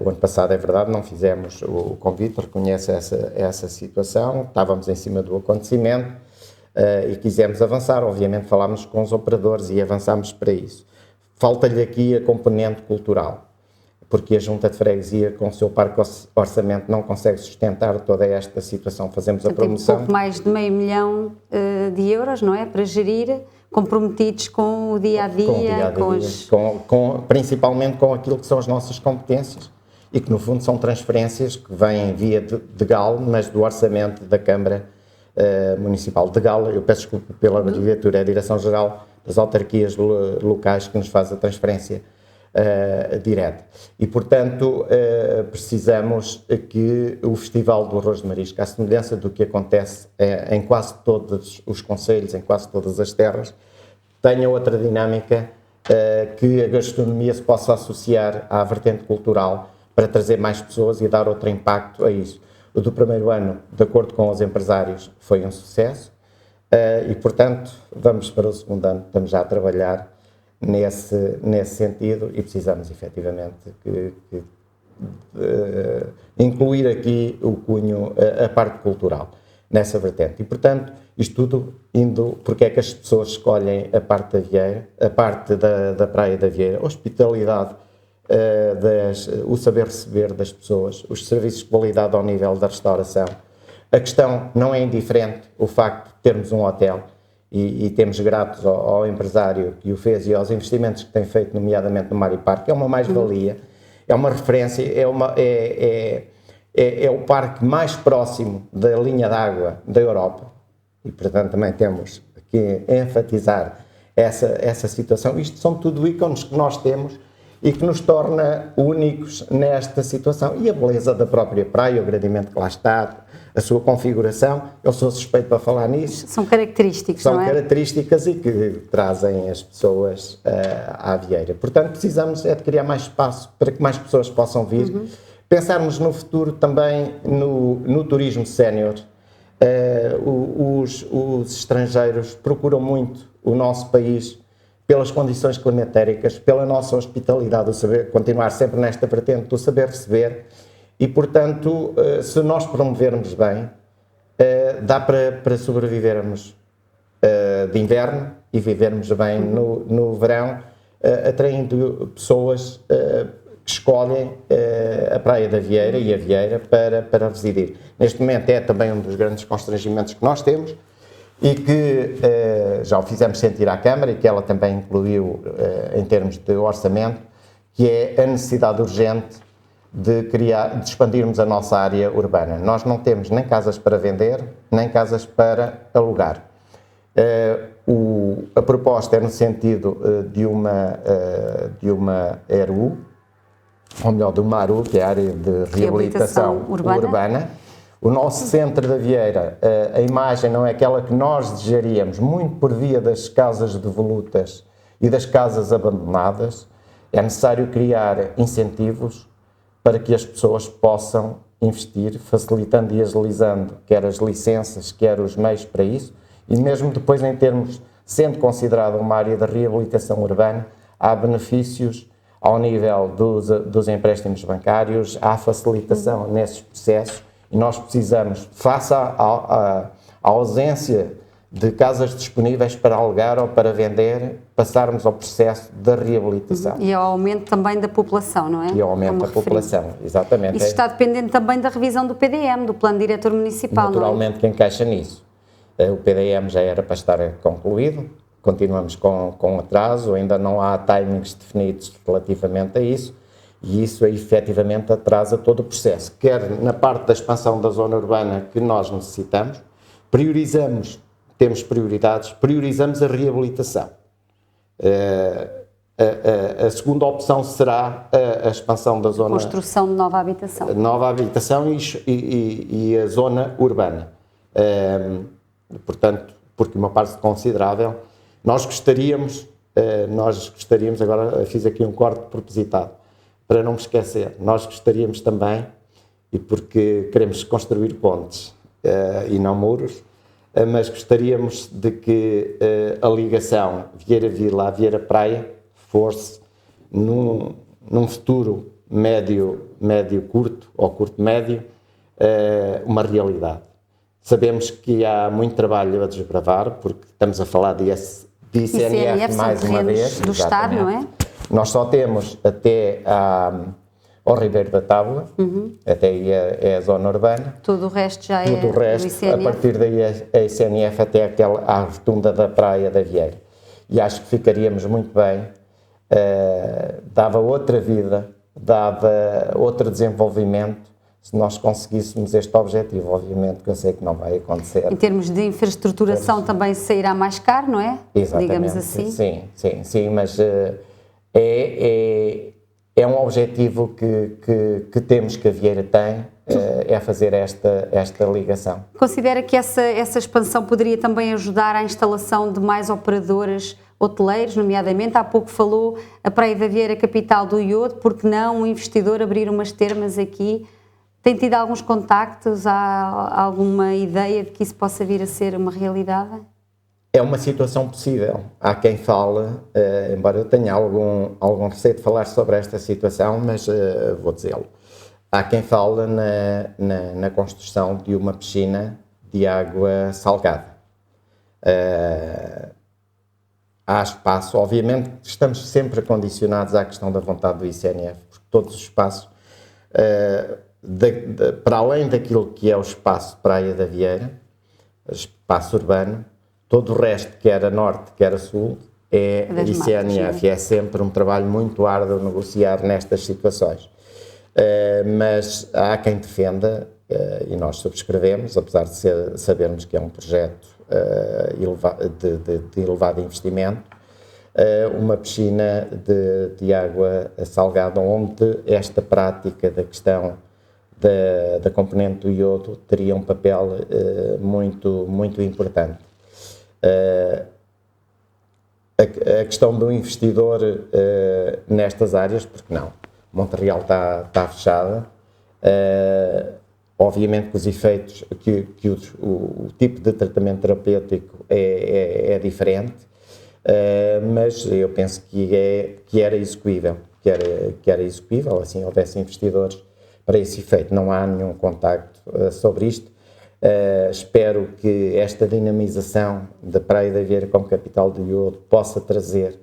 O ano passado, é verdade, não fizemos o convite, reconheço essa situação, estávamos em cima do acontecimento e quisemos avançar. Obviamente falámos com os operadores e avançámos para isso. Falta-lhe aqui a componente cultural, porque a Junta de Freguesia, com o seu parque orçamento, não consegue sustentar toda esta situação. Fazemos a promoção. Tem pouco mais de €500 milhão de euros, não é? Para gerir, comprometidos com o dia-a-dia, principalmente com aquilo que são as nossas competências e que, no fundo, são transferências que vêm via de GAL, mas do orçamento da Câmara Municipal. De GAL, eu peço desculpa pela abreviatura, é a Direção-Geral das Autarquias Locais que nos faz a transferência direta. E, portanto, precisamos que o Festival do Arroz de Marisco, à semelhança do que acontece em quase todos os concelhos, em quase todas as terras, tenha outra dinâmica, que a gastronomia se possa associar à vertente cultural para trazer mais pessoas e dar outro impacto a isso. O do primeiro ano, de acordo com os empresários, foi um sucesso e, portanto, vamos para o segundo ano, estamos já a trabalhar nesse sentido e precisamos efetivamente incluir aqui o cunho, a parte cultural nessa vertente. E, portanto, isto tudo indo, porque é que as pessoas escolhem a parte da Vieira, a parte da Praia da Vieira, a hospitalidade, o saber receber das pessoas, os serviços de qualidade ao nível da restauração. A questão não é indiferente o facto de termos um hotel, e temos gratos ao empresário que o fez e aos investimentos que tem feito, nomeadamente no Mar e Parque. É uma mais-valia, é uma referência, é o parque mais próximo da linha d'água da Europa e, portanto, também temos que enfatizar essa situação. Isto são tudo ícones que nós temos e que nos torna únicos nesta situação. E a beleza da própria praia, o gradimento que lá está, a sua configuração, eu sou suspeito para falar nisso. São características, não é? São características e que trazem as pessoas à Vieira. Portanto, precisamos de criar mais espaço para que mais pessoas possam vir. Pensarmos no futuro também no turismo sénior. Os estrangeiros procuram muito o nosso país pelas condições climatéricas, pela nossa hospitalidade, o saber, continuar sempre nesta vertente do saber receber e, portanto, se nós promovermos bem, dá para sobrevivermos de inverno e vivermos bem no verão, atraindo pessoas que escolhem a Praia da Vieira e a Vieira para residir. Neste momento é também um dos grandes constrangimentos que nós temos, e que já o fizemos sentir à Câmara e que ela também incluiu em termos de orçamento, que é a necessidade urgente de expandirmos a nossa área urbana. Nós não temos nem casas para vender, nem casas para alugar. A proposta é no sentido de uma ERU, ou melhor, de uma ARU, que é a Área de Reabilitação Urbana. O nosso centro da Vieira, a imagem não é aquela que nós desejaríamos, muito por via das casas devolutas e das casas abandonadas. É necessário criar incentivos para que as pessoas possam investir, facilitando e agilizando quer as licenças, quer os meios para isso, e mesmo depois em termos, sendo considerada uma área de reabilitação urbana, há benefícios ao nível dos empréstimos bancários, há facilitação nesses processos e nós precisamos, face à ausência de casas disponíveis para alugar ou para vender, passarmos ao processo da reabilitação. E ao aumento também da população, não é? E ao aumento da população, exatamente. Isso está dependente também da revisão do PDM, do Plano Diretor Municipal, naturalmente, não é? que encaixa nisso. O PDM já era para estar concluído, continuamos com atraso, ainda não há timings definidos relativamente a isso, e isso efetivamente atrasa todo o processo, quer na parte da expansão da zona urbana que nós necessitamos, temos prioridades, priorizamos a reabilitação. A segunda opção será a expansão da zona... Construção de nova habitação. Nova habitação e a zona urbana. Portanto, porque uma parte considerável, nós gostaríamos, agora fiz aqui um corte propositado, para não me esquecer, nós gostaríamos também, e porque queremos construir pontes e não muros, mas gostaríamos de que a ligação Vieira-Vila a Vieira-Praia fosse, num futuro médio-curto ou curto-médio, uma realidade. Sabemos que há muito trabalho a desbravar, porque estamos a falar de ICNF mais uma vez. Do Estado, não é? Nós só temos até ao Ribeiro da Tábua, até aí é a zona urbana. Tudo o resto já é Tudo o resto, do ICNF. a partir daí a ICNF até à rotunda da Praia da Vieira. E acho que ficaríamos muito bem, dava outra vida, dava outro desenvolvimento, se nós conseguíssemos este objetivo. Obviamente que eu sei que não vai acontecer. Em termos de infraestruturação também sairá mais caro, não é? Exatamente. Digamos assim. Sim, mas é um objetivo que temos, que a Vieira tem, é fazer esta ligação. Considera que essa expansão poderia também ajudar à instalação de mais operadores hoteleiros, nomeadamente, há pouco falou a Praia da Vieira, capital do iodo, porque não um investidor abrir umas termas aqui? Tem tido alguns contactos? Há alguma ideia de que isso possa vir a ser uma realidade? É uma situação possível. Há quem fale, embora eu tenha algum receio de falar sobre esta situação, mas vou dizê-lo. Há quem fale na construção de uma piscina de água salgada. Há espaço, obviamente estamos sempre condicionados à questão da vontade do ICNF, porque todos os espaços, para além daquilo que é o espaço Praia da Vieira, espaço urbano, todo o resto, quer a norte, quer a sul, é ICNF. É sempre um trabalho muito árduo negociar nestas situações. Mas há quem defenda, e nós subscrevemos, apesar de sabermos que é um projeto de elevado investimento, uma piscina de água salgada, onde esta prática da questão da componente do iodo teria um papel muito importante. A questão do investidor nestas áreas, porque não? Montreal está fechada, obviamente que os efeitos, o tipo de tratamento terapêutico é diferente, mas eu penso que era execuível, assim houvesse investidores para esse efeito. Não há nenhum contacto sobre isto. Espero que esta dinamização da Praia da Vieira como capital do iodo possa trazer,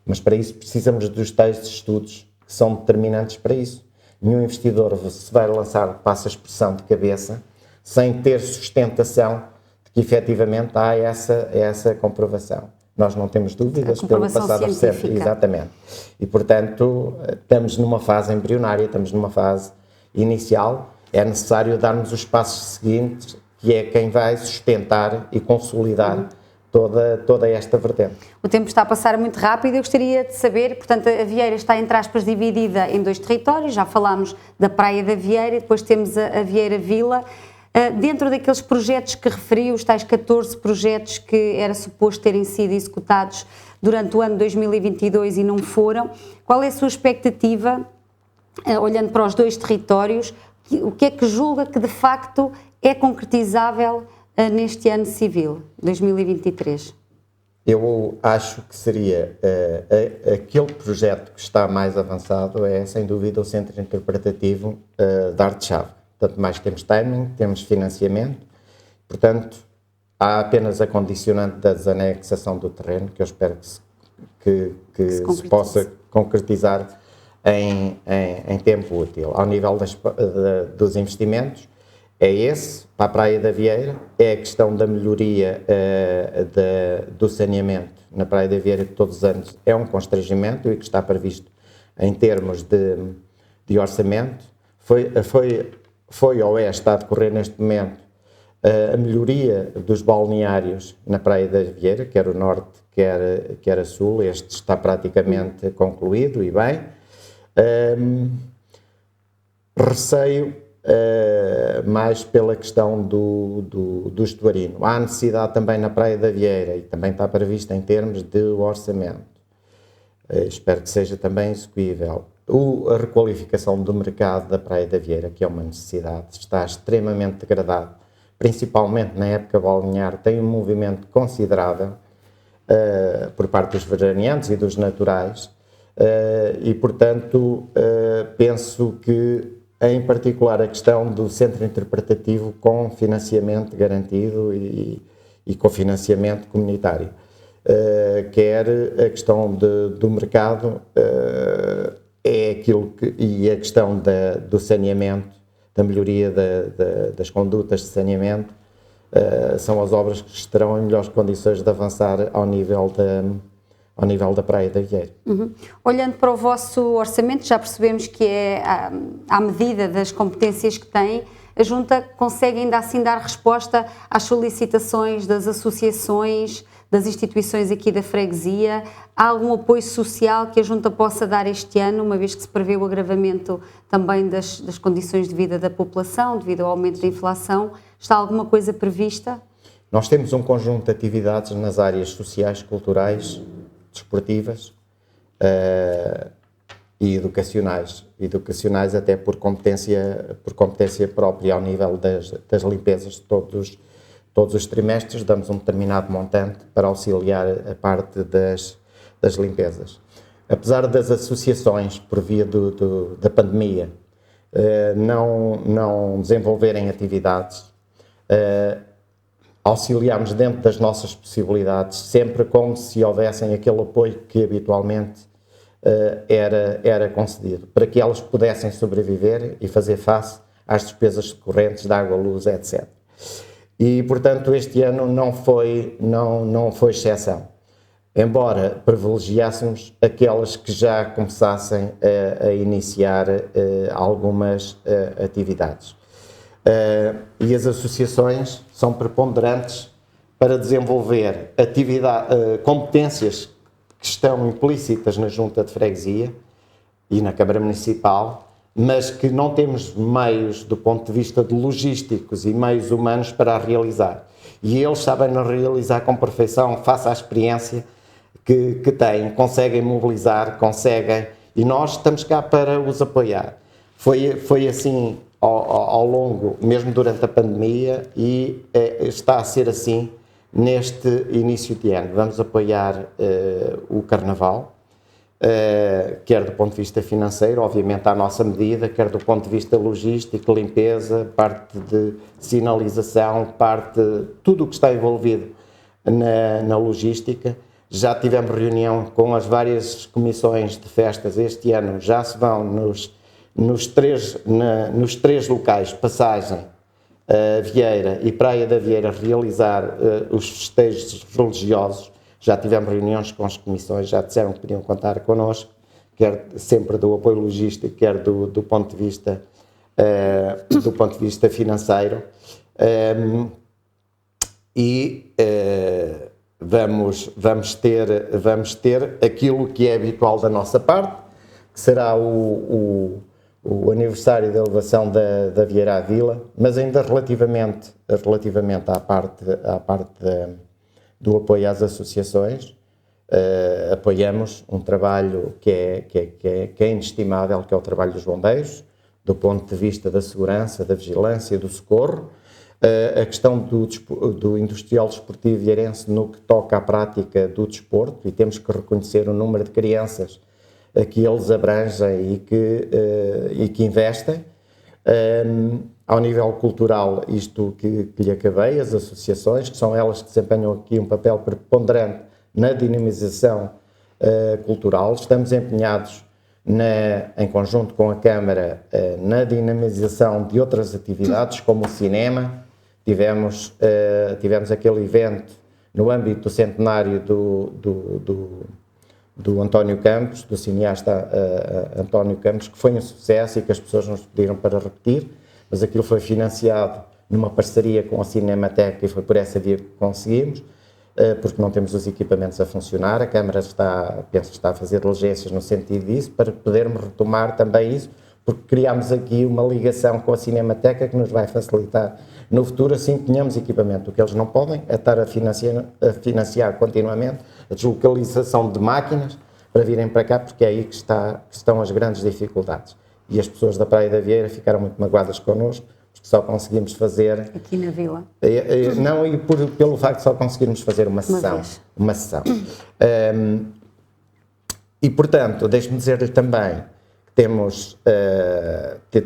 mas para isso precisamos dos tais estudos que são determinantes para isso. Nenhum investidor se vai lançar, passa a expressão de cabeça, sem ter sustentação de que efetivamente há essa comprovação. Nós não temos dúvidas pelo passado recente. Exatamente. E, portanto, estamos numa fase embrionária, estamos numa fase inicial. É necessário darmos os passos seguintes, que é quem vai sustentar e consolidar toda esta vertente. O tempo está a passar muito rápido. Eu gostaria de saber, portanto, a Vieira está, entre aspas, dividida em 2 territórios. Já falámos da Praia da Vieira, depois temos a Vieira Vila. Dentro daqueles projetos que referiu, os tais 14 projetos que era suposto terem sido executados durante o ano 2022 e não foram, qual é a sua expectativa, olhando para os 2 territórios, o que é que julga que de facto é concretizável neste ano civil, 2023? Eu acho que seria aquele projeto que está mais avançado é, sem dúvida, o Centro Interpretativo da Arte-Chave. Portanto, mais temos timing, temos financiamento, portanto, há apenas a condicionante da desanexação do terreno, que eu espero que se possa concretizar em tempo útil. Ao nível dos investimentos, é esse, para a Praia da Vieira, é a questão da melhoria do saneamento na Praia da Vieira, que todos os anos é um constrangimento e que está previsto em termos de orçamento. Foi ou está a decorrer neste momento a melhoria dos balneários na Praia da Vieira, quer o norte, quer a sul. Este está praticamente concluído e bem. Receio mais pela questão do estuarino. Há necessidade também na Praia da Vieira e também está prevista em termos de orçamento. Espero que seja também execuível. A requalificação do mercado da Praia da Vieira, que é uma necessidade, está extremamente degradado, principalmente na época balnear, tem um movimento considerável por parte dos veraneantes e dos naturais e, portanto, penso que, em particular, a questão do centro interpretativo com financiamento garantido e com financiamento comunitário, quer a questão do mercado, é aquilo e a questão do saneamento, da melhoria das condutas de saneamento, são as obras que estarão em melhores condições de avançar ao nível da Praia da Vieira. Uhum. Olhando para o vosso orçamento, já percebemos que é à medida das competências que tem. A Junta consegue ainda assim dar resposta às solicitações das associações, das instituições aqui da freguesia? Há algum apoio social que a Junta possa dar este ano, uma vez que se prevê o agravamento também das condições de vida da população, devido ao aumento da inflação? Está alguma coisa prevista? Nós temos um conjunto de atividades nas áreas sociais, culturais, desportivas e educacionais. Educacionais até por competência própria ao nível das limpezas de todos os trimestres, damos um determinado montante para auxiliar a parte das limpezas. Apesar das associações, por via da pandemia, não desenvolverem atividades, auxiliamos dentro das nossas possibilidades, sempre como se houvessem aquele apoio que habitualmente era concedido, para que elas pudessem sobreviver e fazer face às despesas correntes de água, luz, etc. E, portanto, este ano não foi exceção. Embora privilegiássemos aquelas que já começassem a iniciar algumas atividades. E as associações são preponderantes para desenvolver competências que estão implícitas na Junta de Freguesia e na Câmara Municipal, mas que não temos meios do ponto de vista de logísticos e meios humanos para a realizar. E eles sabem realizar com perfeição, face à experiência que têm, conseguem mobilizar, e nós estamos cá para os apoiar. Foi assim ao longo, mesmo durante a pandemia, e está a ser assim neste início de ano. Vamos apoiar o Carnaval, quer do ponto de vista financeiro, obviamente à nossa medida, quer do ponto de vista logístico, limpeza, parte de sinalização, tudo o que está envolvido na logística. Já tivemos reunião com as várias comissões de festas este ano, já se vão nos três locais, Passagem, Vieira e Praia da Vieira, realizar os festejos religiosos. Já tivemos reuniões com as comissões, já disseram que podiam contar connosco, quer sempre do apoio logístico, quer do ponto de vista financeiro. Vamos ter aquilo que é habitual da nossa parte, que será o aniversário da elevação da Vieira à Vila, mas ainda relativamente à parte do apoio às associações, apoiamos um trabalho que é inestimável, que é o trabalho dos bombeiros, do ponto de vista da segurança, da vigilância, do socorro. A questão do industrial desportivo vieirense no que toca à prática do desporto, e temos que reconhecer o número de crianças que eles abrangem e que investem. Ao nível cultural, isto que lhe acabei, as associações, que são elas que desempenham aqui um papel preponderante na dinamização cultural. Estamos empenhados, em conjunto com a Câmara, na dinamização de outras atividades, como o cinema. Tivemos aquele evento no âmbito do centenário do António Campos, do cineasta António Campos, que foi um sucesso e que as pessoas nos pediram para repetir, mas aquilo foi financiado numa parceria com a Cinemateca e foi por essa via que conseguimos, porque não temos os equipamentos a funcionar. A Câmara penso que está a fazer diligências no sentido disso, para podermos retomar também isso, porque criámos aqui uma ligação com a Cinemateca que nos vai facilitar no futuro, assim que tenhamos equipamento. O que eles não podem é estar a financiar continuamente a deslocalização de máquinas para virem para cá, porque é aí que estão as grandes dificuldades. E as pessoas da Praia da Vieira ficaram muito magoadas connosco, porque só conseguimos fazer... Aqui na Vila. Não, e pelo facto de só conseguirmos fazer uma sessão. E, portanto, deixe-me dizer-lhe também que temos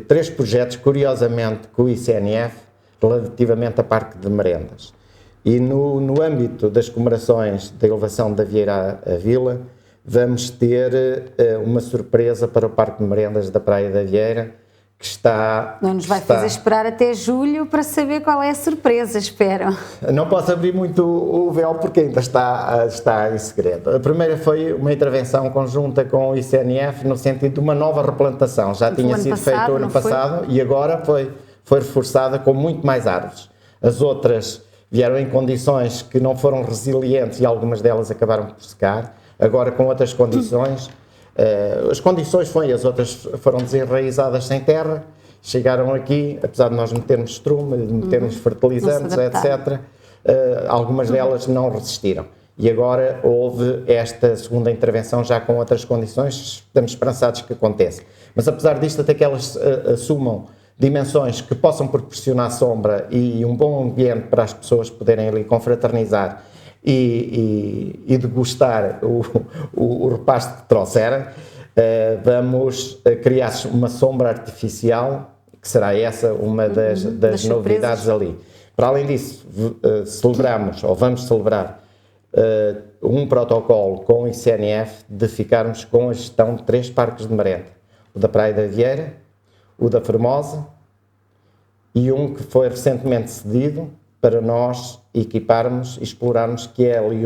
3 projetos, curiosamente, com o ICNF, relativamente a Parque de Merendas. E no âmbito das comemorações da elevação da Vieira à Vila, vamos ter uma surpresa para o Parque de Merendas da Praia da Vieira, que está... Não nos vai fazer esperar até julho para saber qual é a surpresa, espero. Não posso abrir muito o véu porque ainda está em segredo. A primeira foi uma intervenção conjunta com o ICNF no sentido de uma nova replantação. Já tinha sido feito o ano passado e agora foi reforçada com muito mais árvores. As outras vieram em condições que não foram resilientes e algumas delas acabaram por secar. Agora com outras condições, as condições as outras foram desenraizadas sem terra, chegaram aqui, apesar de nós metermos estrume, metermos fertilizantes, etc., algumas delas não resistiram. E agora houve esta segunda intervenção já com outras condições, estamos esperançados que aconteça. Mas apesar disto, até que elas assumam dimensões que possam proporcionar sombra e um bom ambiente para as pessoas poderem ali confraternizar e degustar o repasto que trouxeram, vamos criar uma sombra artificial, que será essa uma das novidades ali. Para além disso, vamos celebrar um protocolo com o ICNF de ficarmos com a gestão de 3 parques de merenda. O da Praia da Vieira, o da Formosa e um que foi recentemente cedido para nós equiparmos e explorarmos, que é ali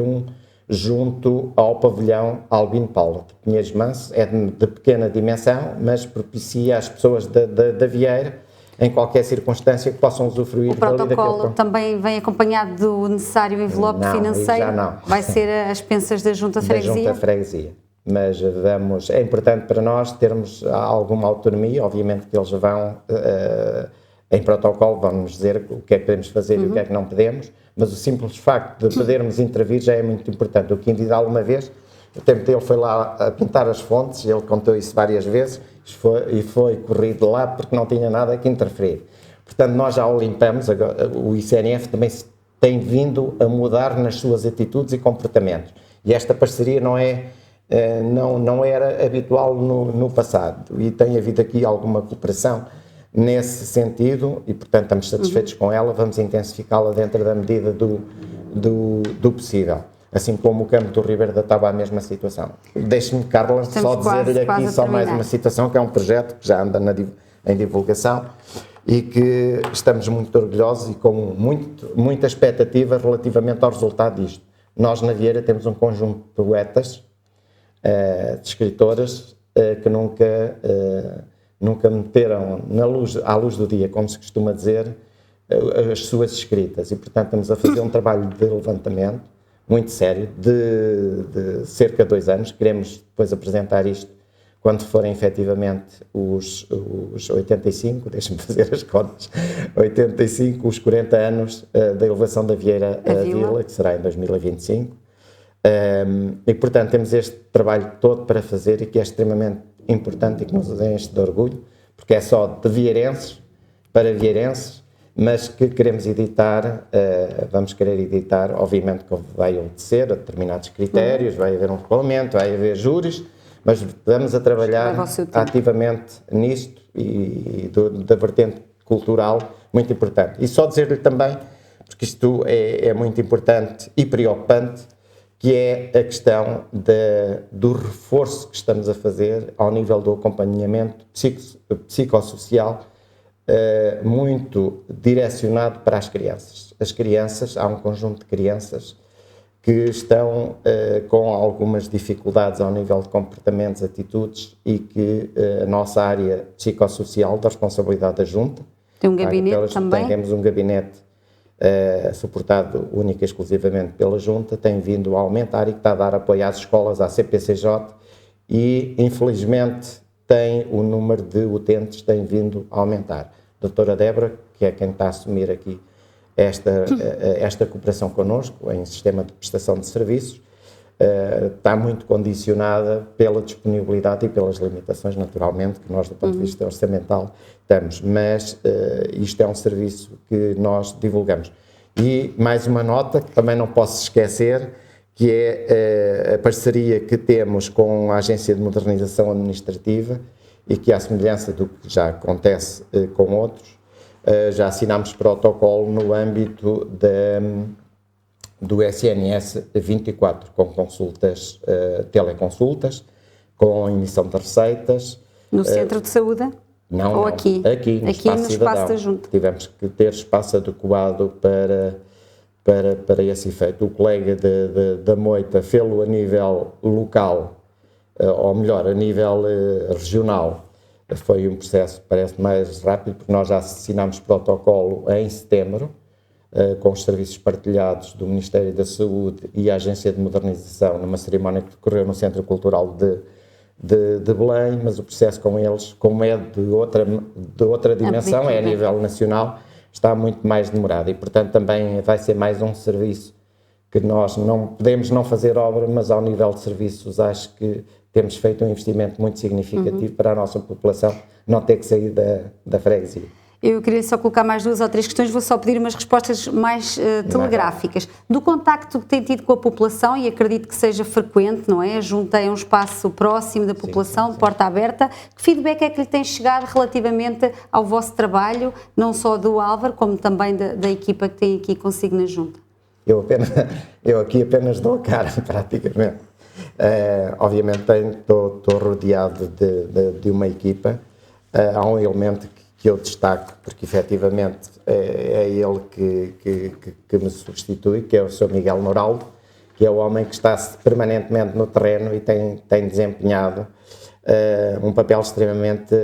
junto ao pavilhão Albino Paula de Pinheiros Manso. É de pequena dimensão, mas propicia às pessoas da Vieira, em qualquer circunstância, que possam usufruir. O protocolo também vem acompanhado do necessário envelope financeiro? Já não. Vai ser às expensas da Junta de Freguesia? Da Junta de Freguesia. Mas é importante para nós termos alguma autonomia. Obviamente que eles vão, em protocolo, vão-nos dizer o que é que podemos fazer e o que é que não podemos, mas o simples facto de podermos intervir já é muito importante. O Quim Vidal, uma vez, o tempo dele foi lá a pintar as fontes, ele contou isso várias vezes, e foi corrido lá porque não tinha nada que interferir. Portanto, nós já o limpamos. Agora, o ICNF também tem vindo a mudar nas suas atitudes e comportamentos, e esta parceria não era habitual no passado, e tem havido aqui alguma cooperação nesse sentido, e portanto estamos satisfeitos com ela. Vamos intensificá-la dentro da medida do possível, assim como o Campo do Ribeiro da Tábua, a mesma situação. Deixe-me, Carla, só dizer-lhe aqui só mais uma situação, que é um projeto que já anda em divulgação e que estamos muito orgulhosos e com muita expectativa relativamente ao resultado disto. Nós na Vieira temos um conjunto de poetas, de escritoras, que nunca meteram à luz do dia, como se costuma dizer, as suas escritas, e portanto estamos a fazer um trabalho de levantamento muito sério, de cerca de 2 anos. Queremos depois apresentar isto quando forem efetivamente os 85, deixem-me fazer as contas, 85, os 40 anos da elevação da Vieira à Vila, que será em 2025. E portanto temos este trabalho todo para fazer, e que é extremamente importante e que nos enche de orgulho, porque é só de vieirenses para vieirenses, mas que queremos editar, vamos querer editar, obviamente que vai obedecer a determinados critérios, vai haver um regulamento, vai haver júris, mas vamos a trabalhar ativamente nisto e da vertente cultural, muito importante. E só dizer-lhe também, porque isto é muito importante e preocupante, que é a questão do reforço que estamos a fazer ao nível do acompanhamento psicossocial, muito direcionado para as crianças. As crianças, há um conjunto de crianças que estão com algumas dificuldades ao nível de comportamentos, atitudes, e que a nossa área psicossocial, da responsabilidade da Junta, tem um gabinete também? Temos um gabinete suportado única e exclusivamente pela Junta, tem vindo a aumentar e que está a dar apoio às escolas, à CPCJ, e infelizmente o número de utentes tem vindo a aumentar. Doutora Débora, que é quem está a assumir aqui esta cooperação connosco em sistema de prestação de serviços, está muito condicionada pela disponibilidade e pelas limitações, naturalmente, que nós, do ponto de vista orçamental, temos. Mas isto é um serviço que nós divulgamos. E mais uma nota, que também não posso esquecer, que é a parceria que temos com a Agência de Modernização Administrativa, e que, à semelhança do que já acontece com outros, já assinámos protocolo no âmbito do SNS 24, com consultas, teleconsultas, com emissão de receitas. No centro de saúde? Não, ou não. Aqui no espaço da Junta. Tivemos que ter espaço adequado para esse efeito. O colega da Moita fê-lo a nível local, ou melhor, a nível regional. Foi um processo, parece, mais rápido, porque nós já assinámos protocolo em setembro, com os serviços partilhados do Ministério da Saúde e a Agência de Modernização, numa cerimónia que decorreu no Centro Cultural de Belém, mas o processo com eles, como é de outra dimensão, é a nível nacional, está muito mais demorado, e portanto também vai ser mais um serviço que nós não podemos não fazer obra, mas ao nível de serviços acho que temos feito um investimento muito significativo para a nossa população não ter que sair da freguesia. Eu queria só colocar mais 2 ou 3 questões, vou só pedir umas respostas mais telegráficas. Do contacto que tem tido com a população, e acredito que seja frequente, não é? A Junta é um espaço próximo da população, sim. Porta aberta. Que feedback é que lhe tem chegado relativamente ao vosso trabalho, não só do Álvaro, como também da equipa que tem aqui consigo na Junta? Eu aqui apenas dou a cara, praticamente. Obviamente estou rodeado de uma equipa. Há um elemento que eu destaco, porque efetivamente é ele que me substitui, que é o Sr. Miguel Noraldo, que é o homem que está permanentemente no terreno e tem desempenhado um papel extremamente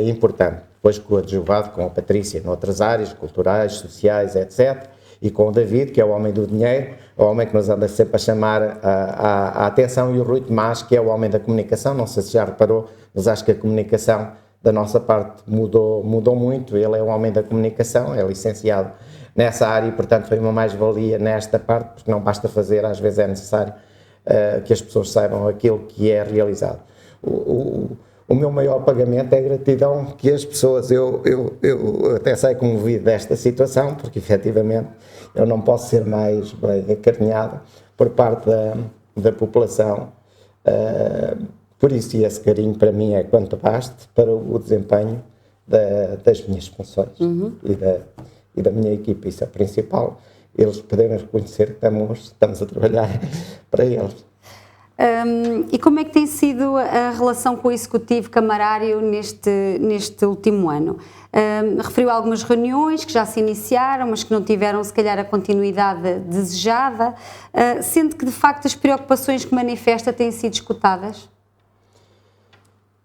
importante. Depois coadjuvado com a Patrícia noutras áreas, culturais, sociais, etc., e com o David, que é o homem do dinheiro, o homem que nos anda sempre a chamar a atenção, e o Rui Tomás, que é o homem da comunicação. Não sei se já reparou, mas acho que a comunicação da nossa parte mudou muito. Ele é o homem da comunicação, é licenciado nessa área e, portanto, foi uma mais-valia nesta parte, porque não basta fazer, às vezes é necessário que as pessoas saibam aquilo que é realizado. O meu maior pagamento é a gratidão que as pessoas, eu até saio comovido desta situação, porque efetivamente eu não posso ser mais bem acarinhado por parte da população, por isso esse carinho para mim é quanto baste para o desempenho das minhas funções e da minha equipe. Isso é o principal, eles poderem reconhecer que estamos a trabalhar para eles. E como é que tem sido a relação com o Executivo Camarário neste último ano? Referiu algumas reuniões que já se iniciaram, mas que não tiveram, se calhar, a continuidade desejada. Sente que, de facto, as preocupações que manifesta têm sido escutadas?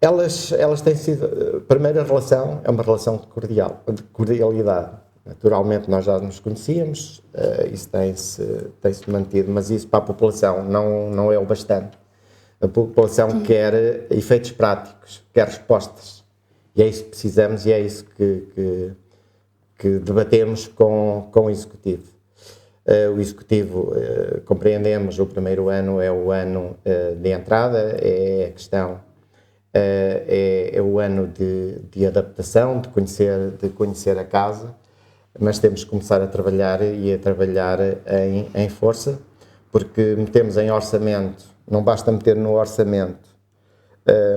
Elas têm sido... A primeira relação é uma relação de cordialidade. Naturalmente, nós já nos conhecíamos, isso tem-se mantido, mas isso para a população não é o bastante. A população quer efeitos práticos, quer respostas. E é isso que precisamos e é isso que debatemos com o Executivo. O Executivo, compreendemos, o primeiro ano é o ano de entrada, é a questão, é o ano de adaptação, de conhecer a casa. mas temos que começar a trabalhar e a trabalhar em força, porque metemos em orçamento, não basta meter no orçamento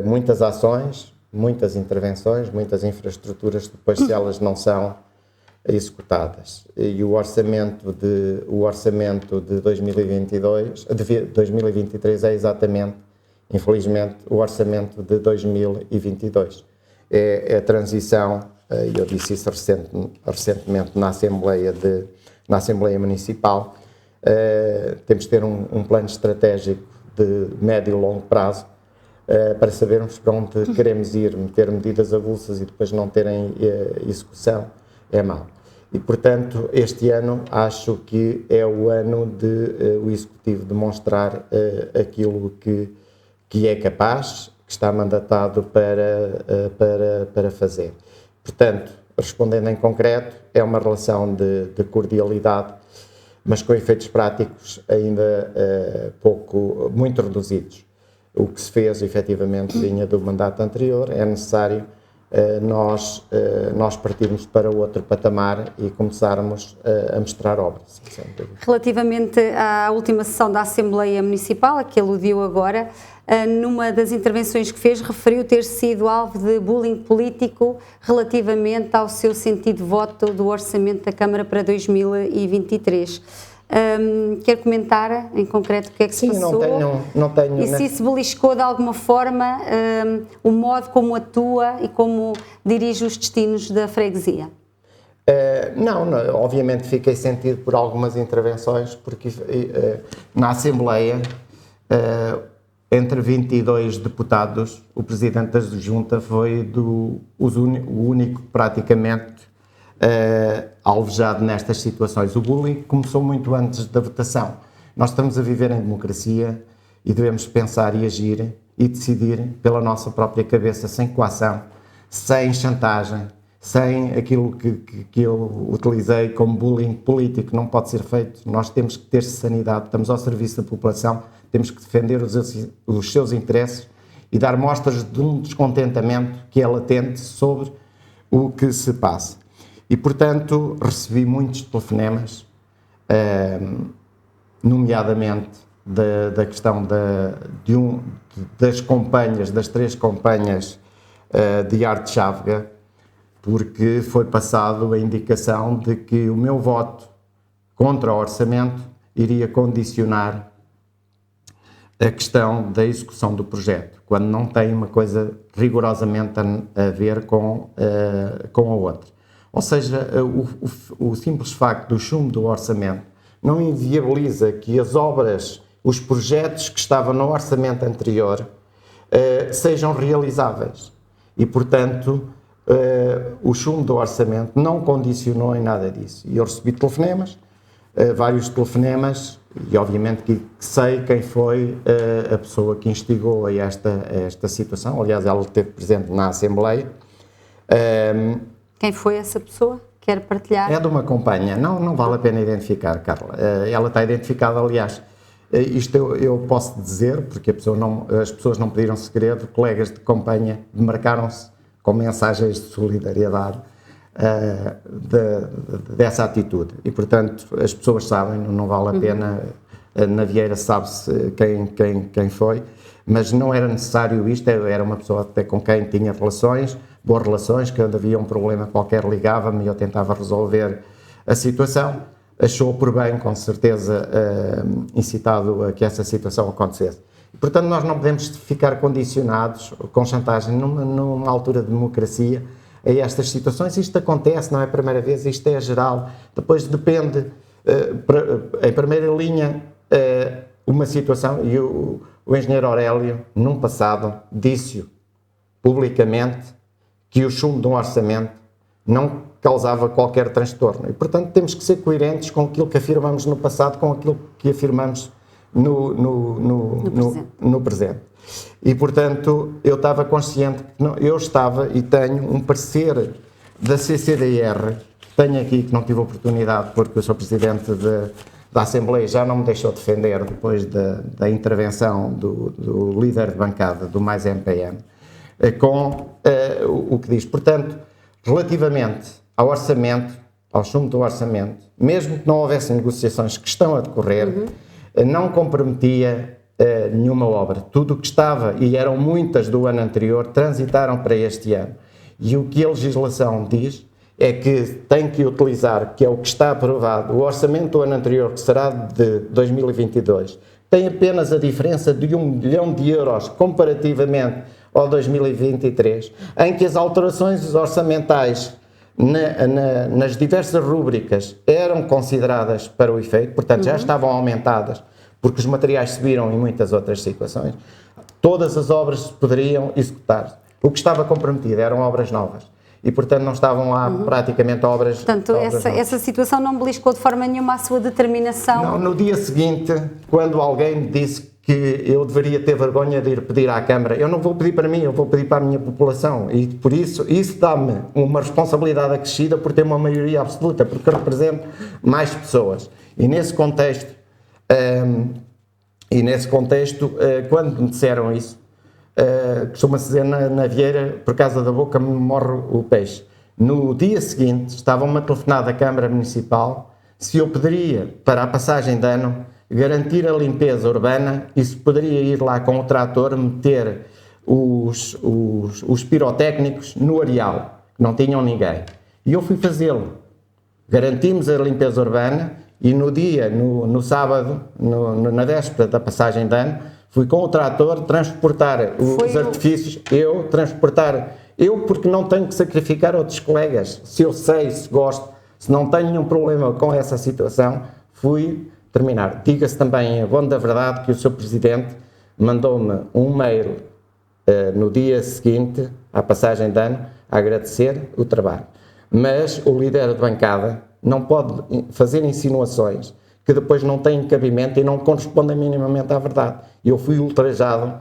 muitas ações, muitas intervenções, muitas infraestruturas, depois se elas não são executadas. E o orçamento de 2023 é exatamente, infelizmente, o orçamento de 2022. É a transição, eu disse isso recentemente na Assembleia Municipal, temos de ter um plano estratégico de médio e longo prazo para sabermos para onde queremos ir. Meter medidas avulsas e depois não terem execução é mau. E, portanto, este ano acho que é o ano de o Executivo demonstrar aquilo que é capaz, que está mandatado para fazer. Portanto, respondendo em concreto, é uma relação de cordialidade, mas com efeitos práticos ainda muito reduzidos. O que se fez, efetivamente, vinha do mandato anterior. É necessário nós partirmos para outro patamar e começarmos a mostrar obras. Relativamente à última sessão da Assembleia Municipal, a que aludiu agora, numa das intervenções que fez, referiu ter sido alvo de bullying político relativamente ao seu sentido de voto do Orçamento da Câmara para 2023. Quer comentar em concreto o que é que se passou? Não tenho. E se isso beliscou de alguma forma o modo como atua e como dirige os destinos da freguesia? Não, obviamente fiquei sentido por algumas intervenções, porque na Assembleia, entre 22 deputados, o Presidente da Junta foi o único praticamente alvejado nestas situações. O bullying começou muito antes da votação. Nós estamos a viver em democracia e devemos pensar e agir e decidir pela nossa própria cabeça, sem coação, sem chantagem, sem aquilo que eu utilizei como bullying político. Não pode ser feito. Nós temos que ter sanidade, estamos ao serviço da população, temos que defender os seus interesses e dar mostras de um descontentamento que é latente sobre o que se passa. E, portanto, recebi muitos telefonemas, nomeadamente da questão das 3 companhias de Arte Chávega, porque foi passado a indicação de que o meu voto contra o orçamento iria condicionar a questão da execução do projeto, quando não tem uma coisa rigorosamente a ver com a outra. Ou seja, o simples facto do chumbo do orçamento não inviabiliza que as obras, os projetos que estavam no orçamento anterior sejam realizáveis. E, portanto, o chumbo do orçamento não condicionou em nada disso. E eu recebi telefonemas, vários telefonemas, e obviamente que sei quem foi a pessoa que instigou a esta situação. Aliás, ela esteve presente na Assembleia. Quem foi essa pessoa? Quer partilhar? É de uma companhia. Não vale a pena identificar, Carla. Ela está identificada, aliás. Isto eu posso dizer, porque as pessoas não pediram segredo, colegas de companhia marcaram-se com mensagens de solidariedade dessa atitude. E, portanto, as pessoas sabem, não vale a pena, na Vieira sabe-se quem foi, mas não era necessário isto, era uma pessoa até com quem tinha boas relações, que quando havia um problema qualquer ligava-me e eu tentava resolver a situação. Achou por bem, com certeza, incitado a que essa situação acontecesse. E, portanto, nós não podemos ficar condicionados com chantagem numa altura de democracia a estas situações. Isto acontece, não é a primeira vez, isto é geral. Depois depende, em primeira linha, uma situação, e o engenheiro Aurélio, num passado, disse-o publicamente que o chumbo de um orçamento não causava qualquer transtorno. E, portanto, temos que ser coerentes com aquilo que afirmamos no passado, com aquilo que afirmamos no presente. E, portanto, eu estava consciente que eu estava e tenho um parecer da CCDR, tenho aqui, que não tive oportunidade, porque eu sou presidente da Assembleia, já não me deixou defender depois da intervenção do líder de bancada do Mais MPM, com o que diz. Portanto, relativamente ao orçamento, ao chumbo do orçamento, mesmo que não houvesse negociações que estão a decorrer, não comprometia nenhuma obra. Tudo o que estava, e eram muitas do ano anterior, transitaram para este ano. E o que a legislação diz é que tem que utilizar, que é o que está aprovado, o orçamento do ano anterior, que será de 2022, tem apenas a diferença de 1 bilhão de euros comparativamente ao 2023, em que as alterações orçamentais nas diversas rúbricas eram consideradas para o efeito, portanto já estavam aumentadas, porque os materiais subiram em muitas outras situações. Todas as obras se poderiam executar. O que estava comprometido eram obras novas. E, portanto, não estavam lá praticamente obras. Portanto, essa situação não beliscou de forma nenhuma a sua determinação? Não, no dia seguinte, quando alguém me disse que eu deveria ter vergonha de ir pedir à Câmara, eu não vou pedir para mim, eu vou pedir para a minha população. E, por isso dá-me uma responsabilidade acrescida por ter uma maioria absoluta, porque represento mais pessoas. E nesse contexto, quando me disseram isso, costuma-se dizer na vieira, por causa da boca me morre o peixe. No dia seguinte, estavam-me a telefonar da Câmara Municipal se eu poderia, para a passagem de ano, garantir a limpeza urbana e se poderia ir lá com o trator meter os pirotécnicos no areal, que não tinham ninguém. E eu fui fazê-lo. Garantimos a limpeza urbana e no sábado, na véspera da passagem de ano, fui com o trator transportar os artifícios, eu porque não tenho que sacrificar outros colegas, se eu sei, se gosto, se não tenho nenhum problema com essa situação, fui terminar. Diga-se também, a bom da verdade, que o Sr. Presidente mandou-me um mail no dia seguinte, à passagem de ano, a agradecer o trabalho. Mas o líder de bancada não pode fazer insinuações que depois não têm cabimento e não correspondem minimamente à verdade. Eu fui ultrajado,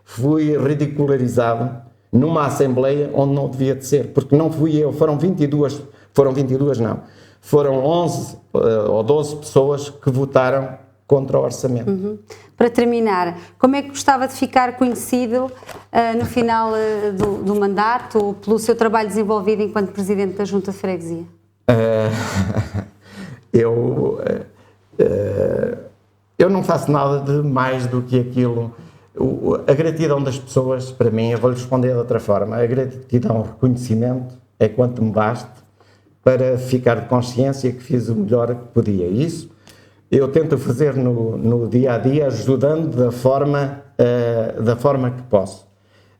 fui ridicularizado numa Assembleia onde não devia de ser, porque não fui eu, foram 11 ou 12 pessoas que votaram contra o orçamento. Para terminar, como é que gostava de ficar conhecido no final do mandato pelo seu trabalho desenvolvido enquanto Presidente da Junta de Freguesia? Eu não faço nada de mais do que aquilo. A gratidão das pessoas, para mim, eu vou-lhe responder de outra forma. A gratidão, o reconhecimento é quanto me baste para ficar de consciência que fiz o melhor que podia. Isso eu tento fazer no dia a dia, ajudando da forma que posso.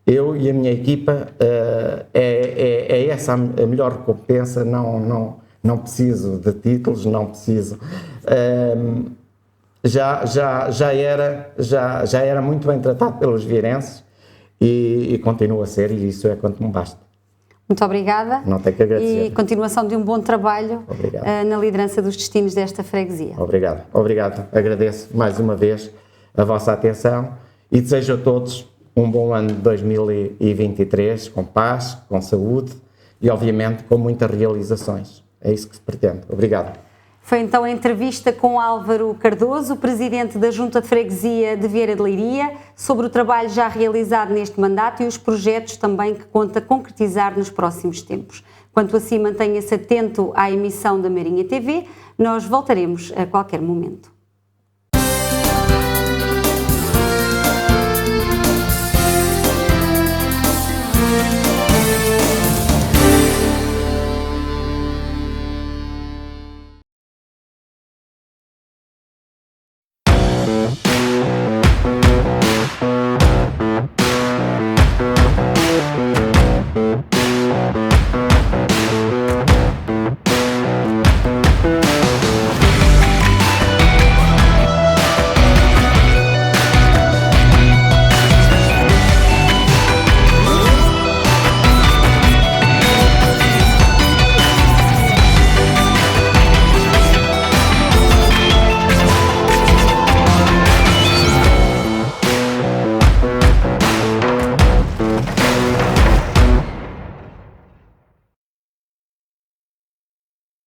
Eu e a minha equipa, é essa a melhor recompensa. Não preciso de títulos, não preciso. Já era muito bem tratado pelos vieirenses e continua a ser, e isso é quanto me basta. Muito obrigada. Não tenho que agradecer. E continuação de um bom trabalho na liderança dos destinos desta freguesia. Obrigado. Agradeço mais uma vez a vossa atenção e desejo a todos um bom ano de 2023, com paz, com saúde e, obviamente, com muitas realizações. É isso que se pretende. Obrigado. Foi então a entrevista com Álvaro Cardoso, Presidente da Junta de Freguesia de Vieira de Leiria, sobre o trabalho já realizado neste mandato e os projetos também que conta concretizar nos próximos tempos. Quanto assim, mantenha-se atento à emissão da Marinha TV, nós voltaremos a qualquer momento.